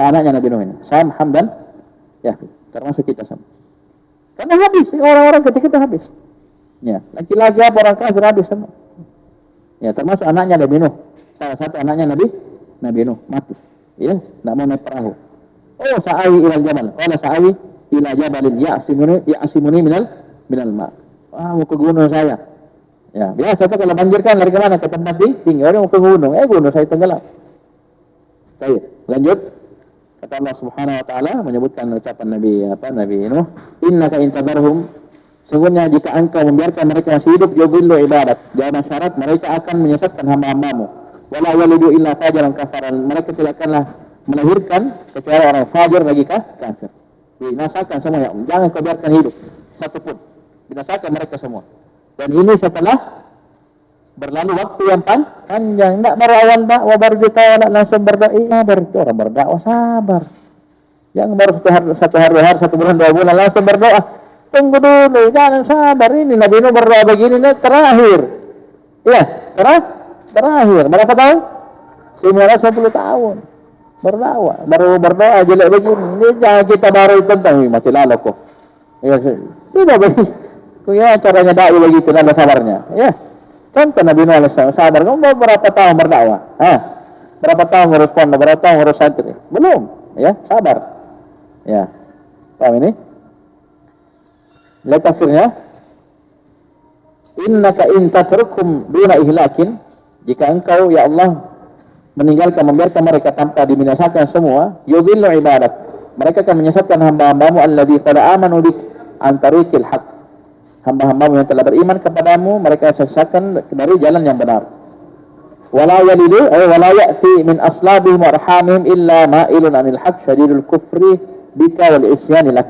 A: anaknya Nabi Nuh ini. Sam, Ham, dan Yafith. Termasuk kita sama. Karena habis, orang-orang ketika itu habis. Ya, laki-laki apa orang kafir habis semua. Ya, termasuk anaknya Nabi Nuh. Salah satu anaknya Nabi Nuh mati. Ya, tidak mau naik perahu. Oh, sa'awi ilal jamal. Qala sa'awi ila jabalin ya'simuni minal ma'. Mau ke gunung saya. Ya, biasa tuh kalau banjir kan lari ke mana? Ke tempat tinggi. Orang mau ke gunung. Gunung saya tenggelam. Baik, lanjut. Kata Allah Subhanahu wa taala menyebutkan ucapan Nabi Nuh, "Innaka in tadarhum", sesungguhnya jika engkau membiarkan mereka masih hidup, yudhillu ibadat, jangan syarat mereka akan menyesatkan hamba-hambamu. Wala yalidu illa fajaran kafaran, mereka tidak akanlah melahirkan kecuali orang fajar bagi kafir. Binasakan semua, ya. Jangan kau biarkan hidup satu pun. Binasakan mereka semua. Dan ini setelah berlalu waktu yang panjang. Tidak berawan dakwah baru ditolak langsung berdakwah. Orang berdakwah sabar. Jangan baru satu hari, satu bulan, 2 bulan langsung berdoa. Tunggu dulu, jangan sabar. Ini Nabi Nuh berdoa begini, ini terakhir. Iya, terakhir. Berapa tahun? 910 tahun. Berdakwah, baru berdoa jelek begini. Ini jangan kita baru tentang mati lalu kok. Ya, tidak begini. Ya, caranya dakwah begitu, ada sabarnya. Ya. Contoh Nabi Nuh alaihissalam sabar. Kamu berapa tahun berdakwah? Berapa tahun ngurus pondok? Berapa tahun ngurus santri? Belum. Ya, sabar. Ya, paham ini? Lihat tafsirnya. Innaka in tatrukum duna ihlakin, jika engkau ya Allah meninggalkan, membiarkan mereka tanpa dibinasakan semua, yudhillu ibadat, mereka akan menyesatkan hamba-hambamu alladzi qad amanu bik an tariqil haq, hamba-hambamu yang telah beriman kepadamu mereka sesatkan dari jalan yang benar. Wala yalidu wala ya'ti min aslabihim wa arhamihim illa ma'ilun anil haq syadidul kufri bika wal isyani lak,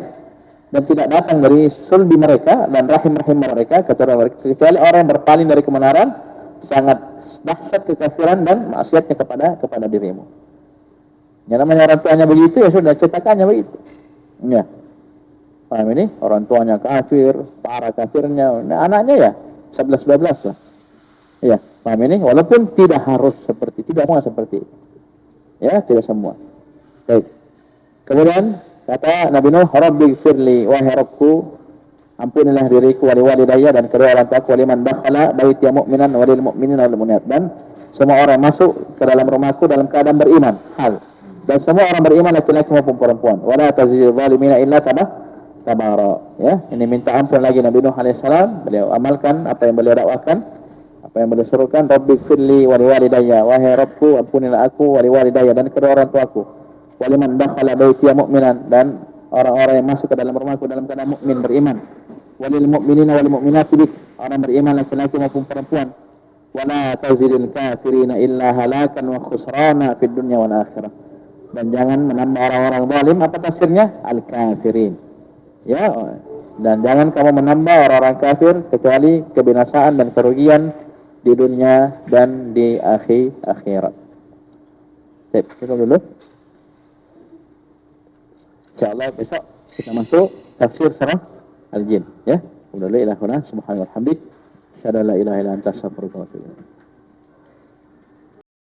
A: dan tidak datang dari sulbi mereka dan rahim-rahim mereka kecuali orang yang berpaling dari kebenaran, sangat dahsyat kekafiran dan maksiatnya kepada dirimu. Ya, namanya orang tuanya begitu, ya sudah cetakannya begitu. Ya. Paham ini? Orang tuanya kafir, para kafirnya, nah, anaknya ya 11-12 lah. Ya, paham ini? Walaupun tidak harus tidak semua seperti itu. Ya, tidak semua. Baik. Kemudian kata Nabi Nuh, Rabbi gfirli, wahai Rabbku, ampunilah diriku, wali walidayya, dan kedua orang tuaku, waliman dakhala baiti mu'minan walil mu'minin wal mu'minat, dan semua orang masuk ke dalam rumahku dalam keadaan beriman, dan semua orang beriman laki-laki maupun perempuan. Wala tazidul zalimina illa tabara. Ya, ini minta ampun lagi Nabi Nuh alaihissalam. Beliau amalkan apa yang beliau dakwahkan, apa yang beliau serukan. Rabbi gfirli wali walidayya, wahai Rabbku ampunilah aku, wali walidayya, dan kedua orang tuaku, waliman dakhala baiti mu'minan, dan orang-orang yang masuk ke dalam rumahku dalam keadaan mukmin beriman, walil mu'minina wal mu'minati bik, orang beriman laki-laki maupun perempuan. Wala tazidil kafirina illa halakan wa khusrana fid dunya wal akhirah, dan jangan menambah orang-orang zalim. Apa tafsirnya? Al-kafirin. Ya, dan jangan kamu menambah orang-orang kafir kecuali kebinasaan dan kerugian di dunia dan di akhirat. Baik, kita dulu. InsyaAllah besok kita masuk tafsir surah Al-Jin. Ya, alhamdulillah, subhanallahi walhamdulillah, syada la ilaha illa anta astaghfiruka wa atubu ilaik.